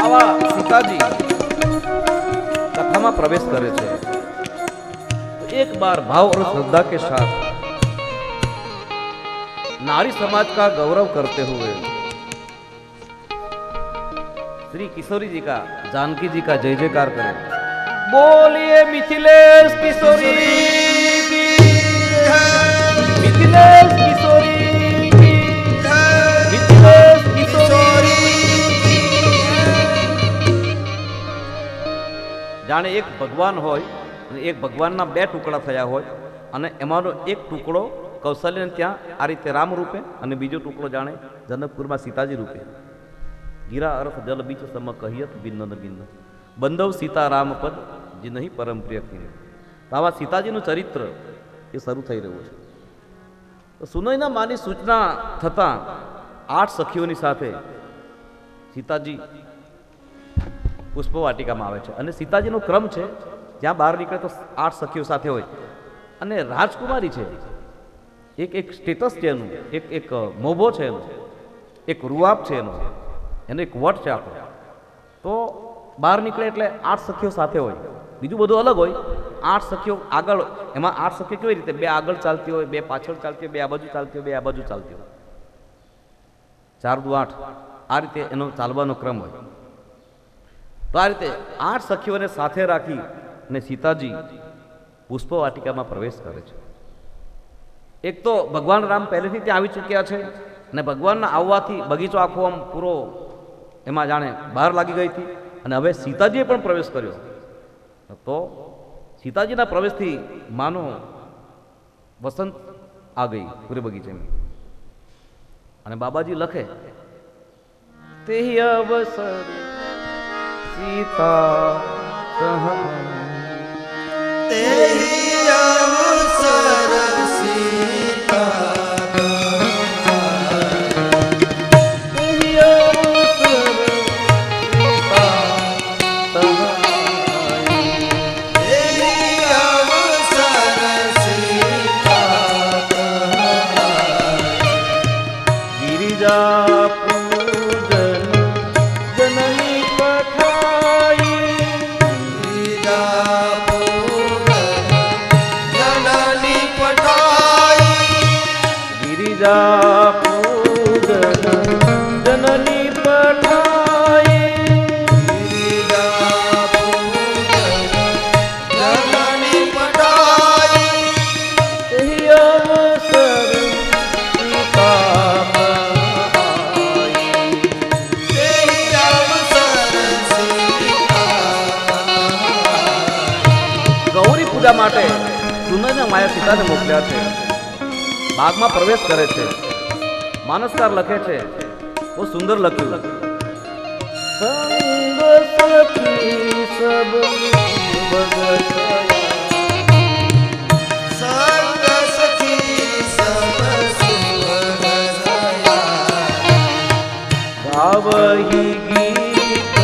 આવા સીતાજી કથામાં પ્રવેશ કરે છે. एक बार भाव और श्रद्धा के साथ नारी समाज का गौरव करते हुए श्री किशोरी जी का जानकी जी का जय जयकार करें. बोलिए मिथिलेश किशोरी की मिथिलेश किशोरी की मिथिलेश किशोरी. जाने एक भगवान होय एक भगवानना બે ટુકડા થયા હોય અને એમાંનો એક ટુકડો કૌશલ્યને ત્યાં આ રીતે રામ રૂપે અને બીજો ટુકડો જાણે જનકપુરમાં સીતાજી રૂપે. ગીરા અર્થ જલ બીચ સમ કહિયત ભિન્ન ભિન્ન બંધવ સીતા રામ પદ જે નહીં પરમ પ્રિય કીધું. તો આવા સીતાજીનું ચરિત્ર એ શરૂ થઈ રહ્યું છે. તો સુનયના માની સૂચના થતાં 8 સખીઓની સાથે સીતાજી પુષ્પવાટિકામાં આવે છે અને સીતાજીનો ક્રમ છે જ્યાં બહાર નીકળે તો 8 સખીઓ સાથે હોય અને રાજકુમારી છે. એક સ્ટેટસ છે એનું, એક મોભો છે એનો, એક રૂઆબ છે એનો એક વટ છે આખો. તો બહાર નીકળે એટલે 8 સખીઓ સાથે હોય, બીજું બધું અલગ હોય. 8 સખીઓ આગળ, એમાં 8 સખીઓ કેવી રીતે 2 આગળ ચાલતી હોય, 2 પાછળ ચાલતી હોય, 2 આ બાજુ ચાલતી હોય, 2 આ બાજુ ચાલતી હોય, 4 દુ 8 આ રીતે એનો ચાલવાનો ક્રમ હોય. તો આ રીતે 8 સખીઓને સાથે રાખી અને સીતાજી પુષ્પવાટિકામાં પ્રવેશ કરે છે. એક તો ભગવાન રામ પહેલેથી ત્યાં આવી ચૂક્યા છે અને ભગવાનના આવવાથી બગીચો આખો આમ પૂરો એમાં જાણે બહાર લાગી ગઈ હતી અને હવે સીતાજીએ પણ પ્રવેશ કર્યો. તો સીતાજીના પ્રવેશથી માનો વસંત આ ગઈ પૂરે બગીચામાં. અને બાબાજી લખે તે અવસર સીતા तेहि अवसर सीता जननी पठाई जननी पठाई तेहि अवसर सीता तेहि अवसर सीता. ગૌરી પૂજા માટે સુનયના માયા સીતાને મોકલ્યા છે. બાગમાં પ્રવેશ કરે છે, માનસકાર લખે છે, બહુ સુંદર લખ્યું. સંગ સખી સબ संग सखी सब सुभग गावहि गीत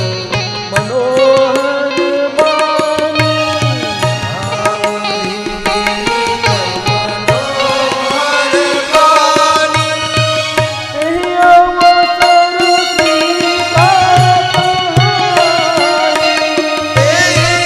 मनोहर तेहि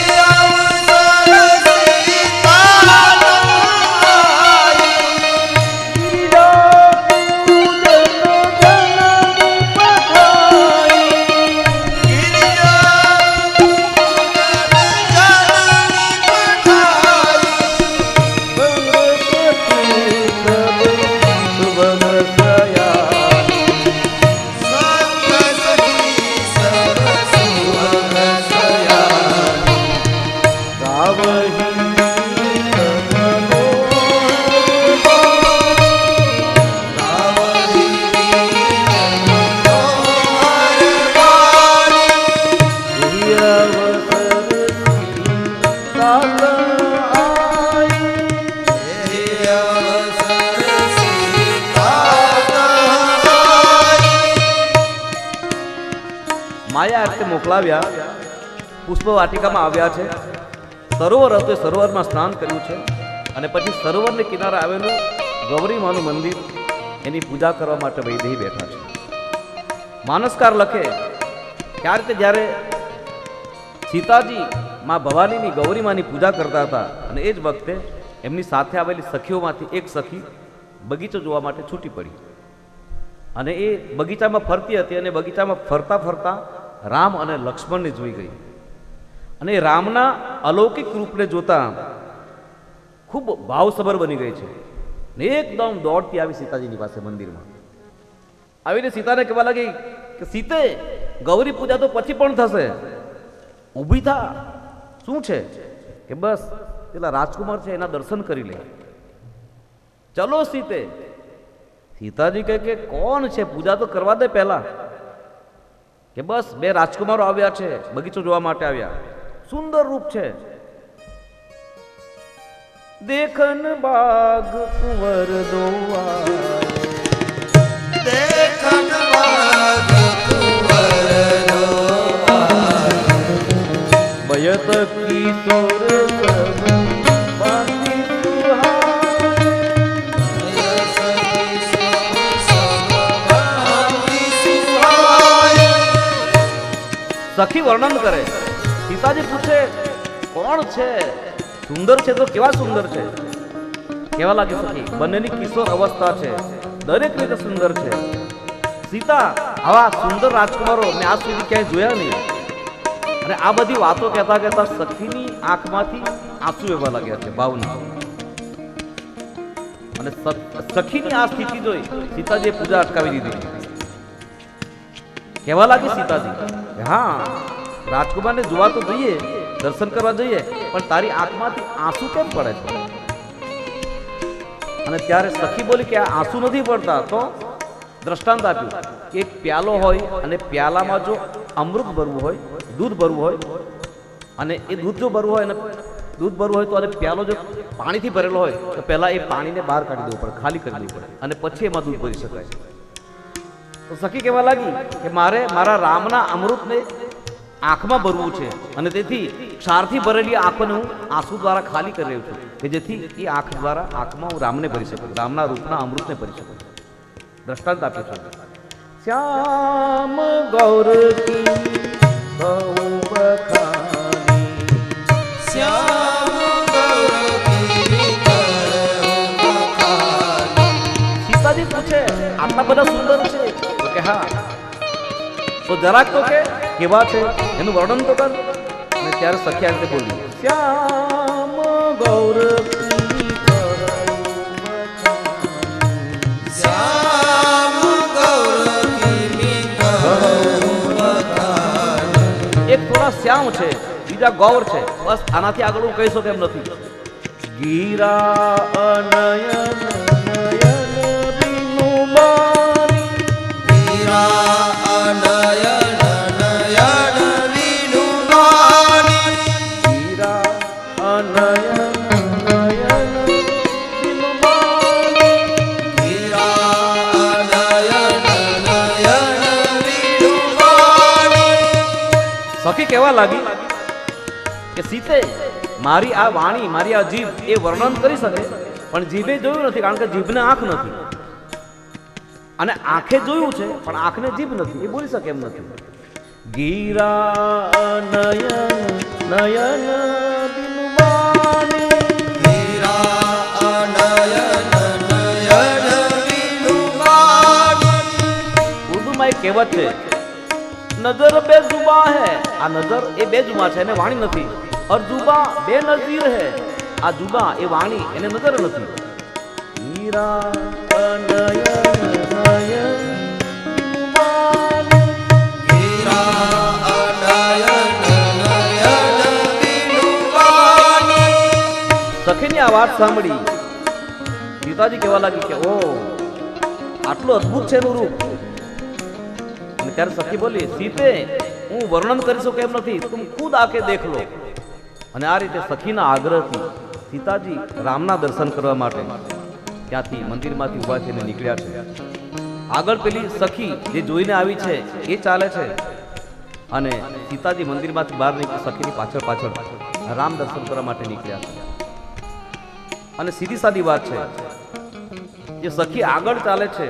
મોકલાવ્યા, પુષ્પ વાટિકામાં આવ્યા છે, સરોવર હતું એ સરોવરમાં સ્નાન કર્યું છે, અને પછી સરોવરને કિનારે આવેલું ગૌરી માનું મંદિર એની પૂજા કરવા માટે વૈદેહી બેઠા છે. માનસકાર લખે કે આ રીતે જ્યારે સીતાજી માં ભવાનીની ગૌરી માની પૂજા કરતા હતા અને એ જ વખતે એમની સાથે આવેલી સખીઓમાંથી એક સખી બગીચો જોવા માટે છૂટી પડી અને એ બગીચામાં ફરતી હતી અને બગીચામાં ફરતા ફરતા રામ અને લક્ષ્મણને જોઈ ગઈ અને એ રામના અલૌકિક રૂપને જોતા ખૂબ ભાવસભર બની ગઈ છે ને એકદમ દોડતી આવી સીતાજીની પાસે મંદિરમાં આવીને સીતાને કહેવા લાગી કે સીતે, ગૌરી પૂજા તો પછી પણ થશે, ઊભી થા. શું છે? કે બસ પેલા રાજકુમાર છે એના દર્શન કરી લે. ચલો સીતે. સીતાજી કહે કે કોણ છે? પૂજા તો કરવા દે પહેલા. કે બસ બે રાજકુમારો આવ્યા છે, બગીચો જોવા માટે આવ્યા, સુંદર રૂપ છે. દેખન બાગ કુંવર દોવા, દેખન બાગ કુંવર દોવા, બયત કિશોર સબ બાકી સુહાય. સખી વર્ણન કરે. સીતાજી પૂછે કોણ છે? સુંદર છે તો કેવા સુંદર છે? કેવા લાગે સખી? બંનેની કિશોર અવસ્થા છે, દરેક રીતે સુંદર છે. સીતા, આવા સુંદર રાજકુમારો મેં આજ સુધી ક્યાંય જોયા નહીં. અને આ બધી વાતો કહેતા કહેતા સખીની આંખમાંથી આંસુ વહેવા લાગ્યા છે, ભાવના. અને સખીની આ સ્થિતિ જોઈ સીતાજીએ પૂજા અટકાવી દીધી. કહેવા લાગી સીતાજી, હા, રાજકુમારને જોવા તો જઈએ, દર્શન કરવા જઈએ, પણ તારી આંખમાંથી આંસુ કેમ પડે છે? અને ત્યારે સખી બોલી કે આ આંસુ નથી પડતા. તો દ્રષ્ટાંત આપ્યું કે એક પ્યાલો હોય અને પ્યાલામાં જો અમૃત ભરવું હોય, દૂધ ભરવું હોય, અને એ દૂધ જો ભરવું હોય અને દૂધ ભરવું હોય તો અને પ્યાલો જો પાણીથી ભરેલો હોય તો પહેલા એ પાણીને બહાર કાઢી દેવું પડે, ખાલી કરી દેવું પડે, અને પછી એમાં દૂધ ભરી શકાય. તો સખી કહેવા લાગી કે મારે મારા રામના અમૃતને આંખમાં ભરવું છે અને તેથી ક્ષારથી ભરેલી આંખોને હું આંસુ દ્વારા ખાલી કરી રહ્યો છું કે જેથી એ આંખ દ્વારા આંખમાં હું રામને ભરી શકું, રામના રૂપના અમૃતને ભરી શકું. દ્રષ્ટાંત આપ્યું છે. શ્યામ ગૌર કી બહુ બખાની, શ્યામ ગૌર કી બહુ બખાની. સીતાજી પૂછે આટલા બધા સુંદર છે? તો કે હા. તો જરાક તો કે કેવા છે એનું વર્ણન તો કર. અને ત્યારે સખી આ રીતે બોલી, શ્યામ ગૌર કી શ્યામ ગૌર કી બહુ બખાની. એક થોડા શ્યામ છે, બીજા ગૌર છે. બસ આનાથી આગળ હું કહી શકું એમ નથી. ગીરા અનયન નયન વિનુબાની, ગીરા અનયન નયન વિનુબાની. ગીરા અનયન નયન વિનુબાની. ગીરા અનયન નયન વિનુબાની. સખી કહેવા લાગી કે સીતે, મારી આ વાણી, મારી આ જીભ એ વર્ણન કરી શકે, પણ જીભે જોયું નથી, કારણ કે જીભને આંખ નથી. અને આંખે જોયું છે પણ આંખને જીભ નથી, એ બોલી શકે એમ નથી. ગીરા નયન નયન બિનુબાની, ગીરા અનયન નયન વિનુબાની. ઉર્દુમાં એક કહેવત છે, નજર બે જુબા હે. આ નજર એ બે જુબા છે, એને વાણી નથી. और जुबा बे नजीर है. आ जुबा ए वाणी એને નજર નથી. હીરા અનયન નયન વિનુબાની, ગીરા અનયન નયન વિનુબાની. સખીની આ વાત સાંભળી સીતાજી કહેવા લાગી કે ઓ, આટલું અદ્ભુત છે એનું રૂપ. અને ત્યારે સખી બોલી, સીતે, હું વર્ણન કરી શકું એમ નથી, તુમ ખુદ આકે દેખ લો. અને આ રીતે સખીના આગ્રહથી સીતાજી રામના દર્શન કરવા માટે ત્યાંથી મંદિરમાંથી ઊભા થઈને નીકળ્યા છે. આગળ પેલી સખી જે જોઈને આવી છે એ ચાલે છે અને સીતાજી મંદિરમાંથી બહાર નીકળી સખીની પાછળ પાછળ રામ દર્શન કરવા માટે નીકળ્યા છે. અને સીધી સાદી વાત છે, જે સખી આગળ ચાલે છે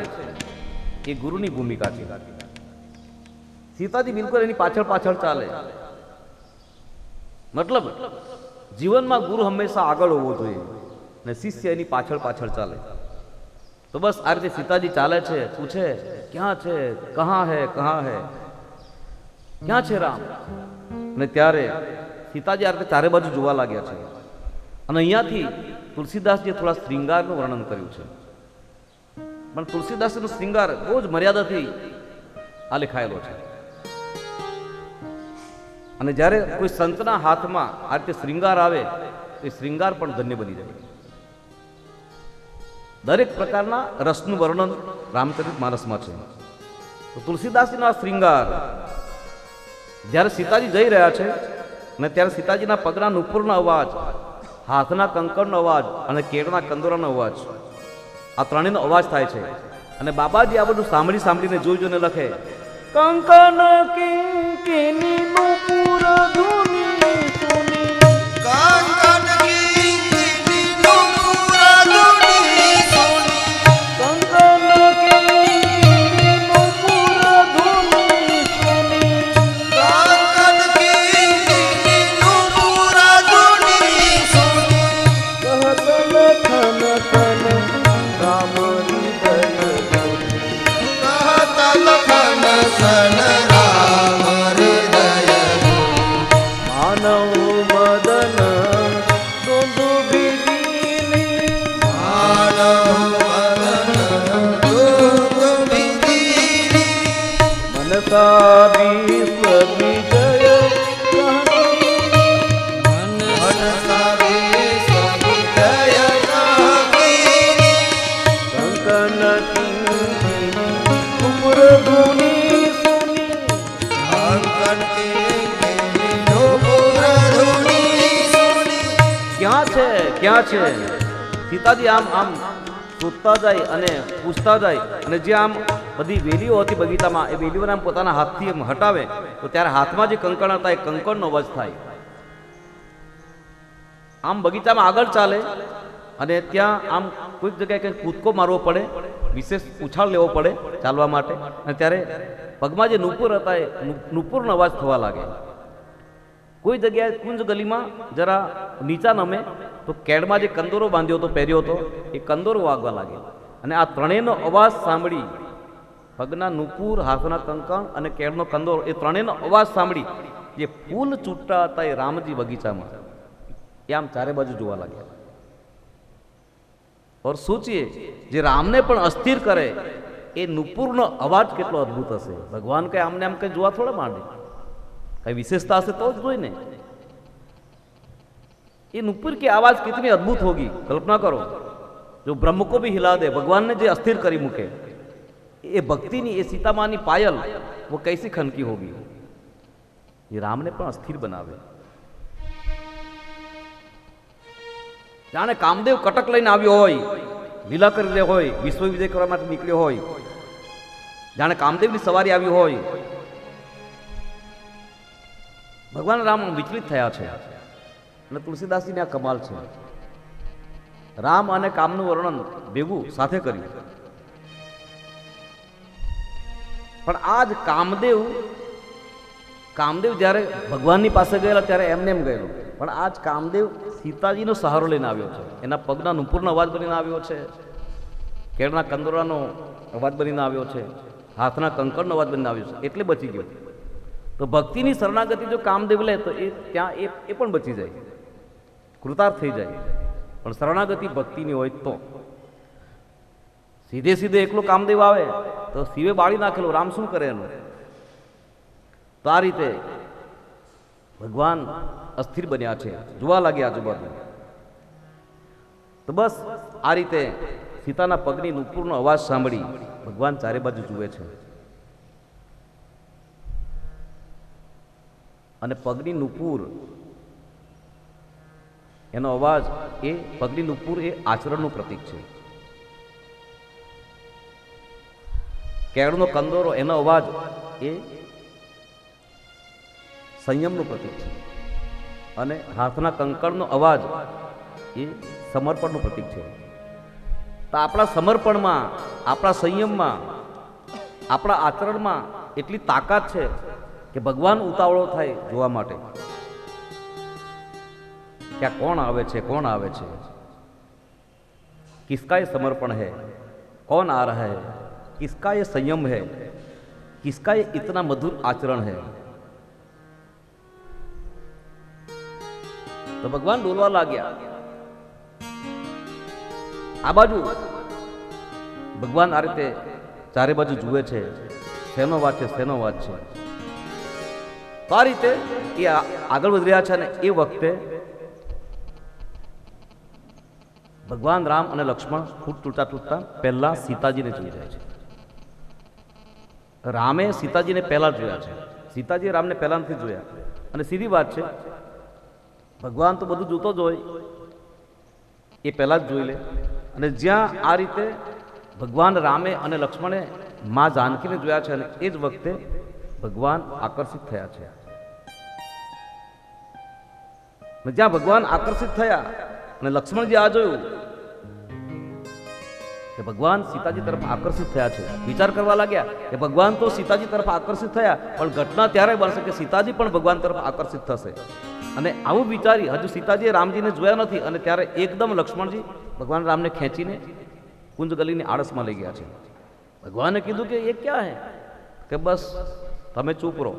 એ ગુરુની ભૂમિકા છે. સીતાજી બિલકુલ એની પાછળ પાછળ ચાલે. મતલબ જીવનમાં ગુરુ હંમેશા આગળ હોવો જોઈએ ને શિષ્ય એની પાછળ પાછળ ચાલે. તો બસ આ રીતે સીતાજી ચાલે છે, પૂછે ક્યાં છે, કહા હે, ક્યાં છે રામ? અને ત્યારે સીતાજી આ રીતે ચારે બાજુ જોવા લાગ્યા છે. અને અહીંયાથી તુલસીદાસજીએ થોડા શ્રૃંગારનું વર્ણન કર્યું છે. પણ તુલસીદાસનો શ્રૃંગાર બહુ જ મર્યાદાથી આ લખાયેલો છે. અને જ્યારે કોઈ સંતના હાથમાં આ રીતે શ્રૃંગાર આવે તો એ શ્રૃંગાર પણ ધન્ય બની જાય. દરેક પ્રકારના રસનું વર્ણન રામચરિત માનસમાં છે. તો તુલસીદાસજીનો આ શ્રૃંગાર જ્યારે સીતાજી જઈ રહ્યા છે અને ત્યારે સીતાજીના પગના નુપુરનો અવાજ, હાથના કંકણનો અવાજ અને કેળના કંદોરાનો અવાજ, આ ત્રણેયનો અવાજ થાય છે. અને બાબાજી આ બધું સાંભળીને જોઈને લખે, કંકન કિંકિની નુપુર ધુની સુની, કંકન કિંકિની નુપુર ધુની સુની, કંકન કિંકિની નુપુર ધુની સુની, કંકન કિંકિની નુપુર ધુની સુની, કહત લખન તન રામ હૃદય ધુની, કહત લખન સન રામ હૃદય માનવ મદન દુંદુભિની, માનવ મદન દુર્ગવિધિની, મનસા વિશ્વ વિજય કહની, મનસા વિશ્વવિજય કહી, કંકન કિંકિની નુપુર ધુની સુની, કંકન કિંકિની નુપુર ધુની સુની. ક્યાં છે, ક્યાં છે? સીતાજી આમ આમ શોધતા જાય અને પૂછતા જાય. અને જે આમ બધી વેલીઓ હતી બગીચામાં, એ વેલીઓને આમ પોતાના હાથથી એમ હટાવે તો ત્યારે હાથમાં જે કંકણ હતા એ કંકણનો અવાજ થાય. આમ બગીચામાં આગળ ચાલે અને ત્યાં આમ કોઈક જગ્યાએ કંઈક કૂદકો મારવો પડે, વિશેષ ઉછાળ લેવો પડે ચાલવા માટે. અને ત્યારે પગમાં જે નુપુર હતા એ નુપુરનો અવાજ થવા લાગે. કોઈ જગ્યાએ કુંજ ગલીમાં જરા નીચા નમે તો કેળમાં જે કંદોરો બાંધ્યો હતો, પહેર્યો હતો, એ કંદોરો વાગવા લાગે. અને આ ત્રણેયનો અવાજ સાંભળી, પગના નુપુર, હાથના કંકણ અને કેળનો કંદોરો, એ ત્રણેયનો અવાજ સાંભળી જે ફૂલ છૂટતા હતા એ રામજી બગીચામાં, એ આમ ચારે બાજુ જોવા લાગ્યા. और सोचिए જે રામને પણ અસ્થિર કરે એ નુપુરનો અવાજ કેટલો અદ્ભુત હશે. ભગવાન કઈ આમને આમ કઈ જોવા થોડા માંડે, કઈ विशेषता હશે तो જોઈ ને. ये नुपुर की आवाज कितनी अद्भुत होगी, कल्पना करो. जो ब्रह्म को भी हिला दे, भगवान ने जो अस्थिर करी मुके, ये भक्ति नहीं, ये सीता मानी पायल वो कैसी खनकी होगी. ये राम ने पण अस्थिर बनावे. जाने कामदेव कटक लईने आव्यो होय, लीला करी रह्यो होय, विश्व विजय करवा माटे નીકળ્યો હોય, जाने कामदेवनी सवारी આવી હોય, भगवान राम विचलित થયા છે. અને તુલસીદાસજીને આ કમાલ છે. રામ અને કામનું વર્ણન ભેગું સાથે કર્યું. પણ આજ કામદેવ જ્યારે ભગવાનની પાસે ગયેલા ત્યારે એમને એમ ગયેલો, પણ આજ કામદેવ સીતાજીનો સહારો લઈને આવ્યો છે. એના પગના નુપુરનો અવાજ બનીને આવ્યો છે, કેળના કંદોરાનો અવાજ બનીને આવ્યો છે, હાથના કંકણનો અવાજ બનીને આવ્યો છે, એટલે બચી ગયો. તો ભક્તિની શરણાગતિ જો કામદેવ લે તો એ ત્યાં એ પણ બચી જાય, કૃતાર્થ થઈ જાય. પણ શરણાગતિ ભક્તિની હોય તો સીધે એકલો કામદેવ આવે તો શિવે બાળી નાખેલો, રામ શું કરે એનું? તો આ રીતે ભગવાન અસ્થિર બન્યા છે, જોવા લાગ્યા આજુબાજુ. તો બસ આ રીતે સીતાના પગની નુપુરનો અવાજ સાંભળી ભગવાન ચારે બાજુ જુએ છે. અને પગની નુપુર એનો અવાજ, એ પગની નુપુર એ આચરણનું પ્રતીક છે. કેળનો કંદોરો એનો અવાજ એ સંયમનું પ્રતીક છે, અને હાથના કંકણનો અવાજ એ સમર્પણનું પ્રતીક છે. તો આપણા સમર્પણમાં, આપણા સંયમમાં, આપણા આચરણમાં એટલી તાકાત છે કે ભગવાન ઉતાવળો થાય જોવા માટે કે આ કોણ આવે છે, કોણ આવે છે, किसका ये समर्पण है, कौन आ रहा है, किसका ये संयम है, किसका ये इतना मधुर आचरण है. तो भगवान बोलवा लाग्या. આ બાજુ ભગવાન આ રીતે ચારે બાજુ જુએ છે, શેનો વાત છે, શેનો વાત છે. તો આ રીતે એ આગળ વધી રહ્યા છે, અને એ વખતે ભગવાન રામ અને લક્ષ્મણ ફૂટ તૂટતા તૂટતા પહેલા સીતાજીને જોઈ રહ્યા છે. રામે સીતાજીને પહેલા જોયા છે, સીતાજી રામને પહેલા નથી જોયા. અને સીધી વાત છે, ભગવાન તો બધું જોતો જ હોય, એ પહેલા જ જોઈ લે. અને જ્યાં આ રીતે ભગવાન રામે અને લક્ષ્મણે મા જાનકીને જોયા છે, અને એ જ વખતે ભગવાન આકર્ષિત થયા છે. જ્યાં ભગવાન આકર્ષિત થયા અને લક્ષ્મણજી આ જોયું કે ભગવાન સીતાજી તરફ આકર્ષિત થયા છે, વિચાર કરવા લાગ્યા કે ભગવાન તો સીતાજી તરફ આકર્ષિત થયા, પણ ઘટના ત્યારે બનશે કે સીતાજી પણ ભગવાન તરફ આકર્ષિત થશે. અને આવું વિચારી હજુ સીતાજીએ રામજીને જોયા નથી, અને ત્યારે એકદમ લક્ષ્મણજી ભગવાન રામને ખેંચીને કુંજ ગલીની આળસમાં લઈ ગયા છે. ભગવાને કીધું કે એ ક્યાં હે, કે બસ તમે ચૂપ રહો,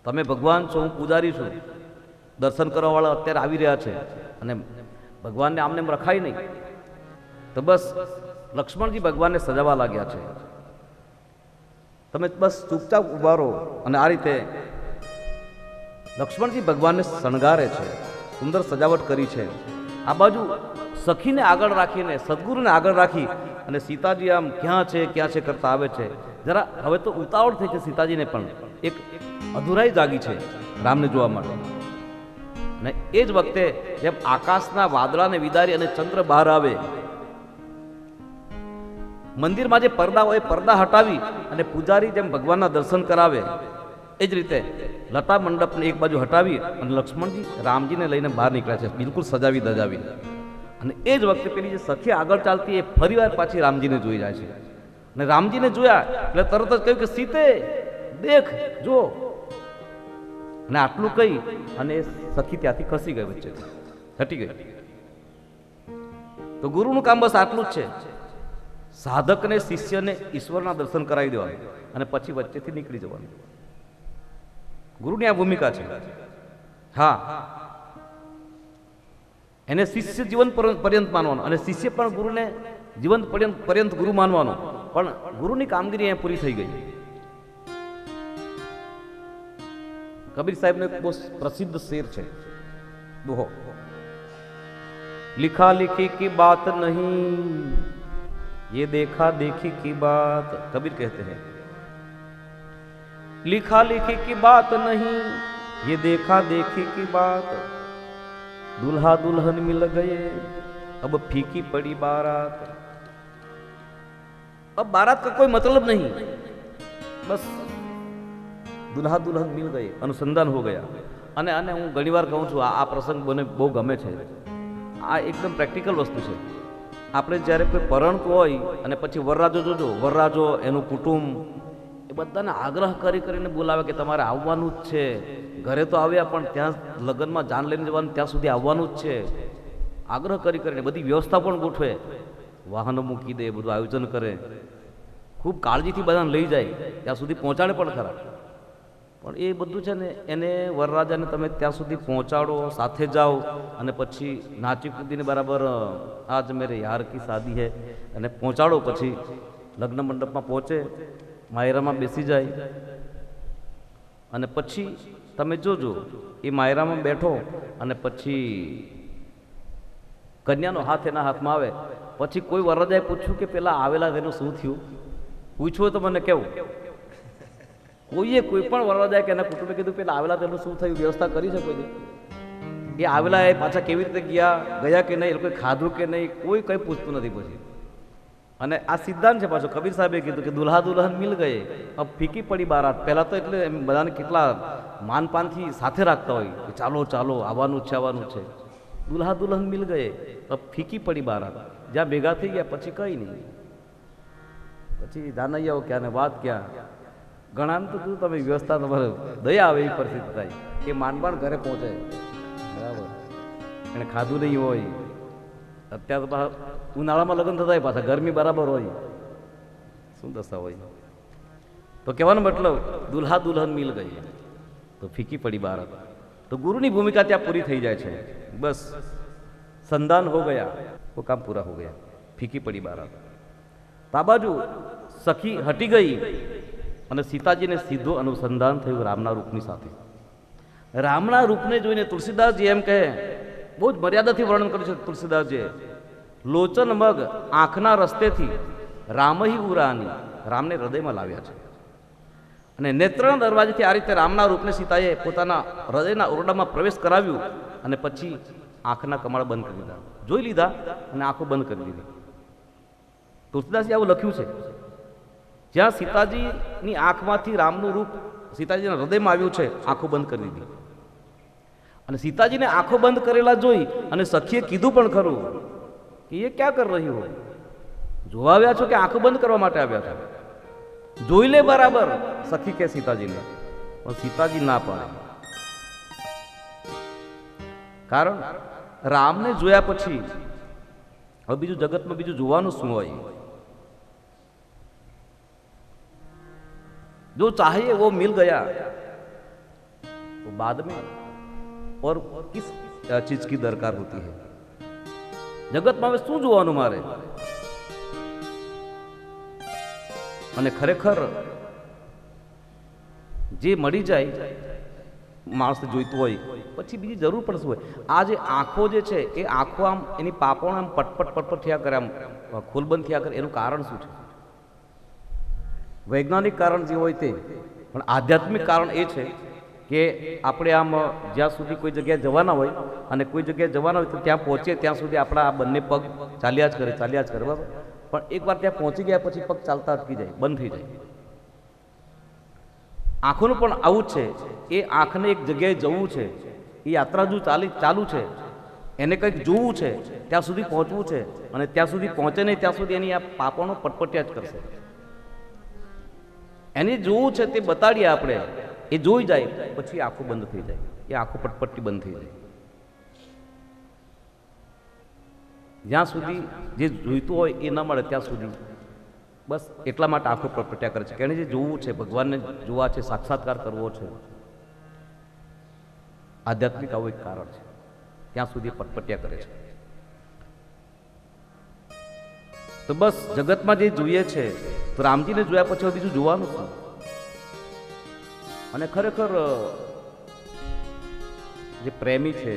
તમે ભગવાન છો, હું પૂજારી છું, દર્શન કરવાવાળા અત્યારે આવી રહ્યા છે, અને ભગવાનને આમને એમ રખાય નહીં. તો બસ લક્ષ્મણજી ભગવાનને સજાવા લાગ્યા છે, તમે બસ ચૂપચાપ ઉભા રહો. અને આ રીતે લક્ષ્મણજી ભગવાનને શણગારે છે, સુંદર સજાવટ કરી છે. આ બાજુ સખીને આગળ રાખીને, સદગુરુને આગળ રાખી અને સીતાજી આમ ક્યાં છે કરતા આવે છે. જરા હવે તો ઉતાવળ થઈ છે સીતાજીને, પણ એક અધૂરાઈ જાગી છે રામને જોવા માટે. અને એ જ વખતે જેમ આકાશના વાદળાને વિદારી અને ચંદ્ર બહાર આવે, મંદિરમાં જે પડદા હોય પડદા હટાવી અને પૂજારી જેમ ભગવાનના દર્શન કરાવે, એ જ રીતે લતા મંડપને એક બાજુ હટાવી અને લક્ષ્મણજી રામજીને લઈને બહાર નીકળ્યા છે, બિલકુલ સજાવી દજાવી. અને એ જ વખતે પેલી જે સખી આગળ ચાલતી એ ફરીવાર પાછી રામજીને જોઈ જાય છે. અને રામજીને જોયા એટલે તરત જ કહ્યું કે સીતે દેખ, જો. અને આટલું કહી અને એ સખી ત્યાંથી ખસી ગઈ, વચ્ચે હટી ગઈ. તો ગુરુનું કામ બસ આટલું જ છે, સાધકને શિષ્યને ઈશ્વરના દર્શન કરાવી દેવાનું અને પછી વચ્ચેથી નીકળી જવાનું. ગુરુની આ ભૂમિકા છે. હા, એને શિષ્ય જીવન પર્યંત માનવાનો, અને શિષ્ય પણ ગુરુને જીવન પર્યંત ગુરુ માનવાનો. પણ ગુરુની કામગીરી અહીંયા પૂરી થઈ ગઈ. કબીર સાહેબનો એક બહુ પ્રસિદ્ધ શેર છે, દોહો. लिखा लिखी की बात नहीं, ये देखा देखी की बात. कबीर कहते हैं लिखा लिखी की बात नहीं, ये देखा देखी की बात. दुल्हा दुल्हन मिल गए, अब फीकी पड़ी बारात. अब बारात का कोई मतलब नहीं, बस दुल्हा दुल्हन मिल गए, अनुसंधान हो गया. અને આને હું ઘણીવાર કહું છું, આ પ્રસંગ મને બહુ ગમે છે. આ એકદમ પ્રેક્ટિકલ વસ્તુ છે. આપણે જ્યારે કોઈ પરણતું હોય અને પછી વરરાજો જોજો, વરરાજો એનું કુટુંબ એ બધાને આગ્રહ કરીને બોલાવે કે તમારે આવવાનું જ છે. ઘરે તો આવ્યા પણ ત્યાં લગ્નમાં જાન લઈને જવાનું, ત્યાં સુધી આવવાનું જ છે. આગ્રહ કરીને બધી વ્યવસ્થા પણ ગોઠવે, વાહનો મૂકી દે, બધું આયોજન કરે, ખૂબ કાળજીથી બધાને લઈ જાય, ત્યાં સુધી પહોંચાડે પણ ખરા. પણ એ બધું છે ને, એને વરરાજાને તમે ત્યાં સુધી પહોંચાડો, સાથે જાઓ, અને પછી નાચી કૂદીને બરાબર આજ મેરે યાર કી શાદી હે અને પહોંચાડો. પછી લગ્ન મંડપમાં પહોંચે, માયરામાં બેસી જાય, અને પછી તમે જોજો એ માયરામાં બેઠો અને પછી કન્યાનો હાથ એના હાથમાં આવે. પછી કોઈ વરરાજાએ પૂછ્યું કે પેલા આવેલા તેનું શું થયું? પૂછ્યું તો મને કેવું? કોઈએ કોઈ પણ વરરાજાએ કે એના કુટુંબે કીધું પેલા આવેલા તેનું શું થયું, વ્યવસ્થા કરી છે કોઈ? એ આવેલા એ પાછા કેવી રીતે ગયા કે નહીં, એ લોકોએ ખાધું કે નહીં, કોઈ કંઈ પૂછતું નથી. પછી અને આ સિદ્ધાંત છે પાછો કબીર સાહેબે કીધું કે દુલ્હા દુલ્હન મિલ ગયે અબ ફીકી પડી બારાત. પહેલા તો એટલે એમ બધાને કેટલા માનપાનથી સાથે રાખતા હોય કે ચાલો ચાલો આવવાનું છે આવવાનું છે. દુલ્હા દુલ્હન મિલ ગયે અબ ફીકી પડી બારાત. જ્યાં ભેગા થઈ ગયા પછી કઈ નહીં, પછી ધાનૈયાઓ ક્યાં ને વાત ક્યાં. ઘણા તો શું તમે વ્યવસ્થા તમારે દયા આવે એવી પરિસ્થિતિ થાય કે માનબાન ઘરે પહોંચે બરાબર, એને ખાધું નહીં હોય. અત્યારે તો ઉનાળામાં લગ્ન થતા હોય પાછા ગરમી બરાબર હોય, શું દશા હોય. તો કહેવાનો મતલબ દુલ્હા દુલ્હન મિલ ગઈ તો ફીકી પડી બારાત. તો ગુરુની ભૂમિકા ત્યાં પૂરી થઈ જાય છે. બસ સંધાન હો ગયા, वो काम पूरा हो गया, फीकी पड़ी बारात. તો આ બાજુ સખી હટી ગઈ અને સીતાજીને સીધો અનુસંધાન થયું રામના રૂપની સાથે. રામના રૂપને જોઈને તુલસીદાસજી એમ કહે, બહુ જ મર્યાદાથી વર્ણન કર્યું છે તુલસીદાસજીએ. લોચન મગ આંખના રસ્તેથી રામહી ઉરાની, રામને હૃદયમાં લાવ્યા છે. અને નેત્રના દરવાજેથી આ રીતે રામના રૂપને સીતાએ પોતાના હૃદયના ઓરડામાં પ્રવેશ કરાવ્યું અને પછી આંખના કમાળ બંધ કરી દીધા, જોઈ લીધા અને આંખો બંધ કરી દીધી. તુલસીદાસે આવું લખ્યું છે. જ્યાં સીતાજીની આંખમાંથી રામનું રૂપ સીતાજીના હૃદયમાં આવ્યું છે, આંખો બંધ કરી દીધી. અને સીતાજીને આંખો બંધ કરેલા જોઈ અને સખીએ કીધું પણ ખરું કે એ ક્યાં કર રહી હો, જોવા આવ્યા છો કે આંખો બંધ કરવા માટે આવ્યા છો? જોઈ લે બરાબર, સખી કે સીતાજીને. પણ સીતાજી ના પાડે. કારણ રામને જોયા પછી હવે બીજું જગતમાં બીજું જોવાનું શું હોય? जो चाहिए वो मिल गया तो बाद में और किस चीज की दरकार होती है? જગતમાં હવે શું જોવાનું મારે? અને ખરેખર જે મળી જાય માણસ જોઈતું હોય પછી બીજી જરૂર પણ શું હોય? આ જે આંખો જે છે એ આંખો આમ એની પાપણ આમ પટપટ પટપટ થયા કરે, આમ ખોલબંધ થયા કરે, એનું કારણ શું છે? વૈજ્ઞાનિક કારણ જે હોય તે, પણ આધ્યાત્મિક કારણ એ છે કે આપણે આમ જ્યાં સુધી કોઈ જગ્યાએ જવાના હોય અને કોઈ જગ્યાએ જવાના હોય તો ત્યાં પહોંચીએ ત્યાં સુધી આપણા આ બંને પગ ચાલ્યા જ કરે બરાબર. પણ એકવાર ત્યાં પહોંચી ગયા પછી પગ ચાલતા અટકી જાય, બંધ થઈ જાય. આંખોનું પણ આવું જ છે. એ આંખને એક જગ્યાએ જવું છે, એ યાત્રા જો ચાલુ છે, એને કંઈક જોવું છે, ત્યાં સુધી પહોંચવું છે, અને ત્યાં સુધી પહોંચે નહીં ત્યાં સુધી એની આ પાપણો પટપટ્યા જ કરશે. એને જોવું છે તે બતાડીએ આપણે, એ જોઈ જાય પછી આંખો બંધ થઈ જાય, એ આંખો પટપટ્ટી બંધ થઈ જાય. જ્યાં સુધી જે જોઈતું હોય એ ન મળે ત્યાં સુધી બસ એટલા માટે આંખો પટપટ્યા કરે છે કે એને જે જોવું છે, ભગવાનને જોવા છે, સાક્ષાત્કાર કરવો છે, આધ્યાત્મિક આવું એક કારણ છે, ત્યાં સુધી પટપટ્યા કરે છે. તો બસ જગતમાં જે જોઈએ છે તો રામજીને જોયા પછી બીજું જોવાનું છે. અને ખરેખર જે પ્રેમી છે,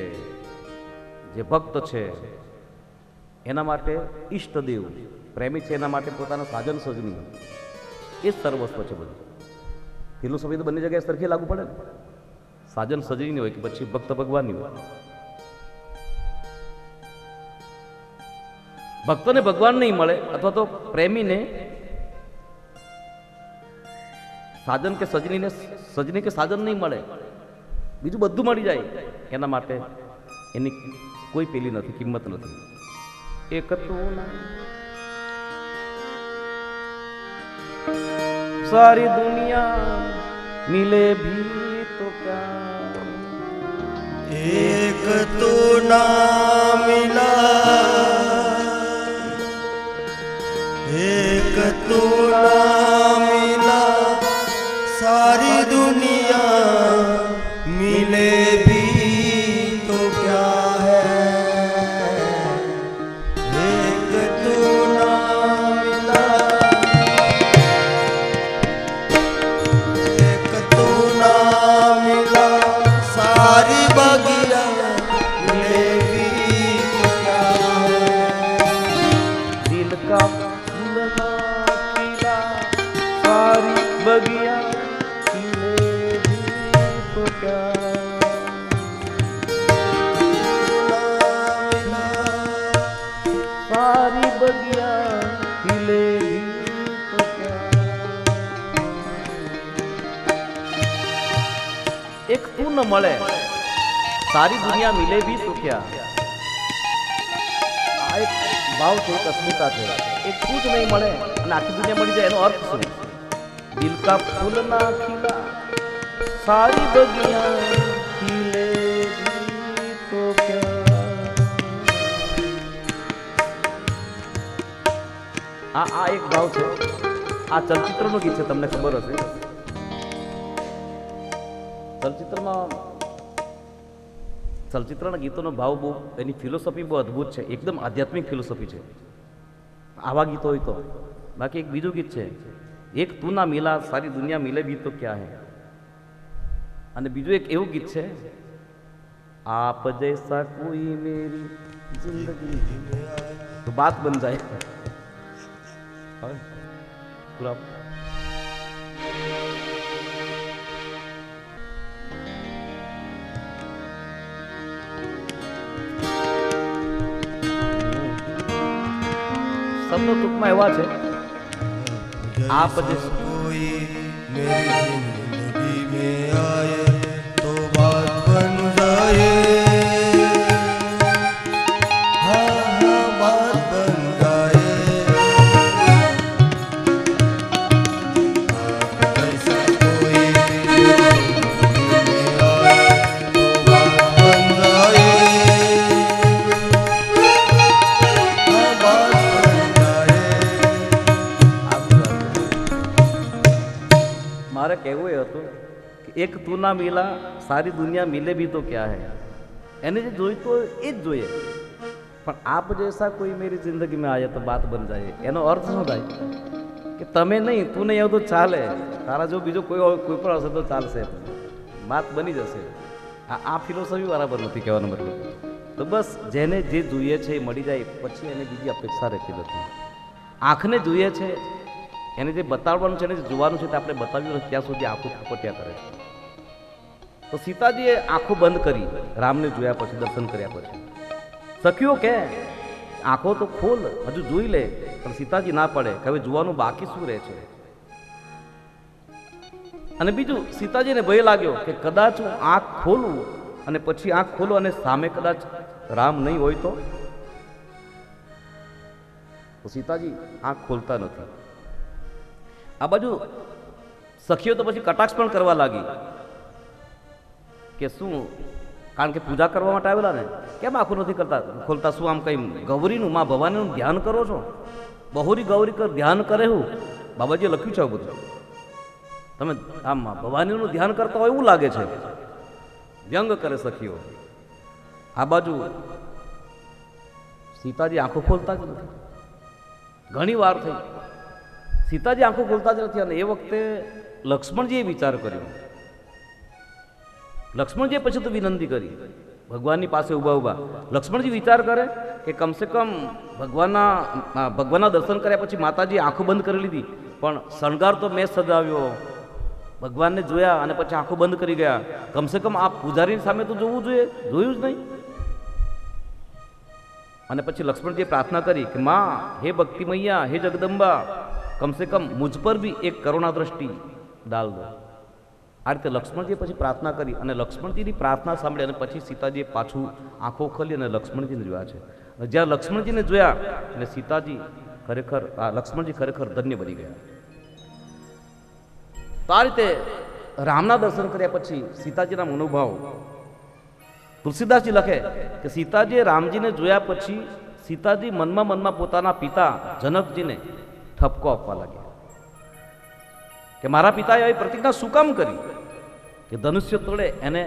જે ભક્ત છે, એના માટે ઈષ્ટદેવ, પ્રેમી છે એના માટે પોતાના સાજન સજની એ જ સર્વસ્વ છે બધું. ફિલોસોફી તો બંને જગ્યાએ સરખી લાગુ પડે ને. સાજન સજની હોય કે પછી ભક્ત ભગવાનની હોય. ભક્તોને ભગવાન નહીં મળે અથવા તો પ્રેમીને સાજન કે સજની કે સાજન નહીં મળે, બીજું બધું મળી જાય, એના માટે એની કોઈ પેલી નથી, કિંમત નથી. એક તો સારી દુનિયા મિલે ભી તો ક્યા, एक तो ना मिला, एक तो ना मिला, सारी दुनिया मिले भी तो क्या है, एक तो ना मिला, एक तो ना मिला, सारी बगिया मिलेगी तो क्या है, दिल का फूलना खिला, सारी बगिया खिले भी तो क्या, ન મળે, સારી દુનિયા મિલે ભી તો ક્યાં. આ એક ભાવ છે, એક અસ્મિતા છે. એક તું જ નહીં મળે અને આખી દુનિયા મળી જાય, એનો અર્થ શું? દિલ કા ફૂલ ના ખીલા સારી બગિયા ખીલે ભી તો ક્યાં. આ એક ભાવ છે. આ ચલચિત્રનું ગીત છે, તમને ખબર હશે. ચલચિત્રના ગીતોનો ભાવ બહુ, એની ફિલોસોફી બહુ અદ્ભુત છે, એકદમ આધ્યાત્મિક ફિલોસોફી છે આવા ગીતો હોય તો. બાકી એક બીજું ગીત છે, એક તું ના મિલા સારી દુનિયા મિલે ભી તો ક્યાં હે. અને બીજું એક એવું ગીત છે, આપ જૈસા કોઈ મેરી જિંદગી તો બાત બન જાય. પૂરા શબ્દો ટૂંકમાં એવા છે, આપ જૈસા कोई मेरी जिंदगी में आए तो बात बन जाए, हाँ हाँ बात बन जाए. आप जैसा कोई मेरी जिंदगी में आए तो बात बन जाए, हाँ बात बन जाए. મારે કહેવું એ હતું કે એક તું ના મિલા સારી દુનિયા મિલે ભી તો ક્યાં હે. એને જે જોઈતું હોય એ જ જોઈએ, પણ આપ જૈસા કોઈ મેરી જિંદગીમાં આવે તો બાત બન જાય. એનો અર્થ શું થાય કે તમે નહીં, તું નહીં આવું તો ચાલે, તારા જો બીજો કોઈ પણ હશે તો ચાલશે, વાત બની જશે. આ ફિલોસોફી બરાબર નથી કહેવાનો મતલબ. તો બસ જેને જે જોઈએ છે એ મળી જાય, પછી એને બીજી અપેક્ષા રહેતી નથી. આંખને જોઈએ છે, એને જે બતાવવાનું છે, એને જે જોવાનું છે તે આપણે બતાવ્યું નથી ત્યાં સુધી આંખો ફૂપટ્યા કરે છે. તો સીતાજીએ આંખો બંધ કરી રામને જોયા પછી, દર્શન કર્યા પછી. સખીઓ કે આંખો તો ખોલ, હજુ જોઈ લે, પણ સીતાજી ના પડે કે હવે જોવાનું બાકી શું રહે છે. અને બીજું, સીતાજીને ભય લાગ્યો કે કદાચ હું આંખ ખોલું અને પછી આંખ ખોલું અને સામે કદાચ રામ નહીં હોય તો સીતાજી આંખ ખોલતા નથી. આ બાજુ સખીઓ તો પછી કટાક્ષ પણ કરવા લાગી કે શું, કારણ કે પૂજા કરવા માટે આવેલા ને, કેમ આંખો નથી ખોલતા? શું આમ કઈ ગૌરીનું, મા ભવાનીનું ધ્યાન કરો છો? બહુરી ગૌરી ધ્યાન કરે હું? બાબાજીએ લખ્યું છે બધું. તમે આમ ભવાનીનું ધ્યાન કરતા હોય એવું લાગે છે. વ્યંગ કરે સખીઓ. આ બાજુ સીતાજી આંખો ખોલતા જ નથી. ઘણી વાર થઈ સીતાજી આંખો ખોલતા જ નથી. અને એ વખતે લક્ષ્મણજીએ વિચાર કર્યો. લક્ષ્મણજીએ પછી તો વિનંતી કરી ભગવાનની પાસે ઊભા ઊભા. લક્ષ્મણજી વિચાર કરે કે કમસે કમ ભગવાનના દર્શન કર્યા પછી માતાજી આંખો બંધ કરી લીધી, પણ શણગાર તો મેં સજાવ્યો, ભગવાનને જોયા અને પછી આંખો બંધ કરી ગયા. કમસે કમ આ પૂજારીની સામે તો જોવું જોઈએ, જોયું જ નહીં. અને પછી લક્ષ્મણજીએ પ્રાર્થના કરી કે માં, હે ભક્તિ મૈયા, હે જગદંબા, કમસે કમ મુझ પર ભી એક કરુણા દ્રષ્ટિ ડાલ દો. આ રીતે લક્ષ્મણજીએ પછી પ્રાર્થના કરી અને લક્ષ્મણજીની પ્રાર્થના સાંભળી અને પછી સીતાજીએ પાછું આંખો ખોલી અને લક્ષ્મણજીને જોયા છે. જ્યાં લક્ષ્મણજીને જોયા એટલે સીતાજી ખરેખર, લક્ષ્મણજી ખરેખર ધન્ય બની ગયા. તો આ રીતે રામના દર્શન કર્યા પછી સીતાજીના મનોભાવ, તુલસીદાસજી લખે કે સીતાજીએ રામજીને જોયા પછી સીતાજી મનમાં પોતાના પિતા જનકજીને ઠપકો આપવા લાગ્યા કે મારા પિતાએ આવી પ્રતિજ્ઞા શું કામ કરી કે ધનુષ્ય તોડે એને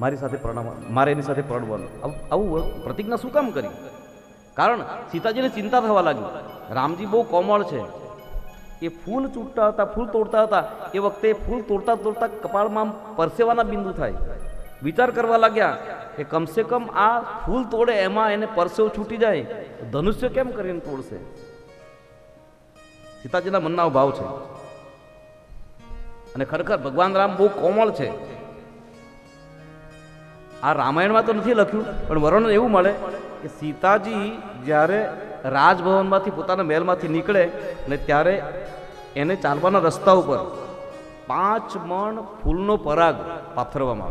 મારી સાથે મારે એની સાથે પરણવાનું? આવું પ્રતિજ્ઞા શું કામ કરી? કારણ સીતાજીને ચિંતા થવા લાગી. રામજી બહુ કોમળ છે. એ ફૂલ ચૂંટતા હતા, ફૂલ તોડતા હતા, એ વખતે ફૂલ તોડતા તોડતા કપાળમાં પરસેવાના બિંદુ થાય. વિચાર કરવા લાગ્યા કે કમસે કમ આ ફૂલ તોડે એમાં એને પરસેવો છૂટી જાય, ધનુષ્ય કેમ કરીને તોડશે? સીતાજીના મનના ભાવ છે. અને ખરેખર ભગવાન રામ બહુ કોમળ છે. આ રામાયણમાં તો નથી લખ્યું, પણ વર્ણન એવું મળે કે સીતાજી જ્યારે રાજભવનમાંથી પોતાના મહેલમાંથી નીકળે ને ત્યારે એને ચાલવાના રસ્તા ઉપર 5 મણ ફૂલનો પરાગ પાથરવામાં આવે.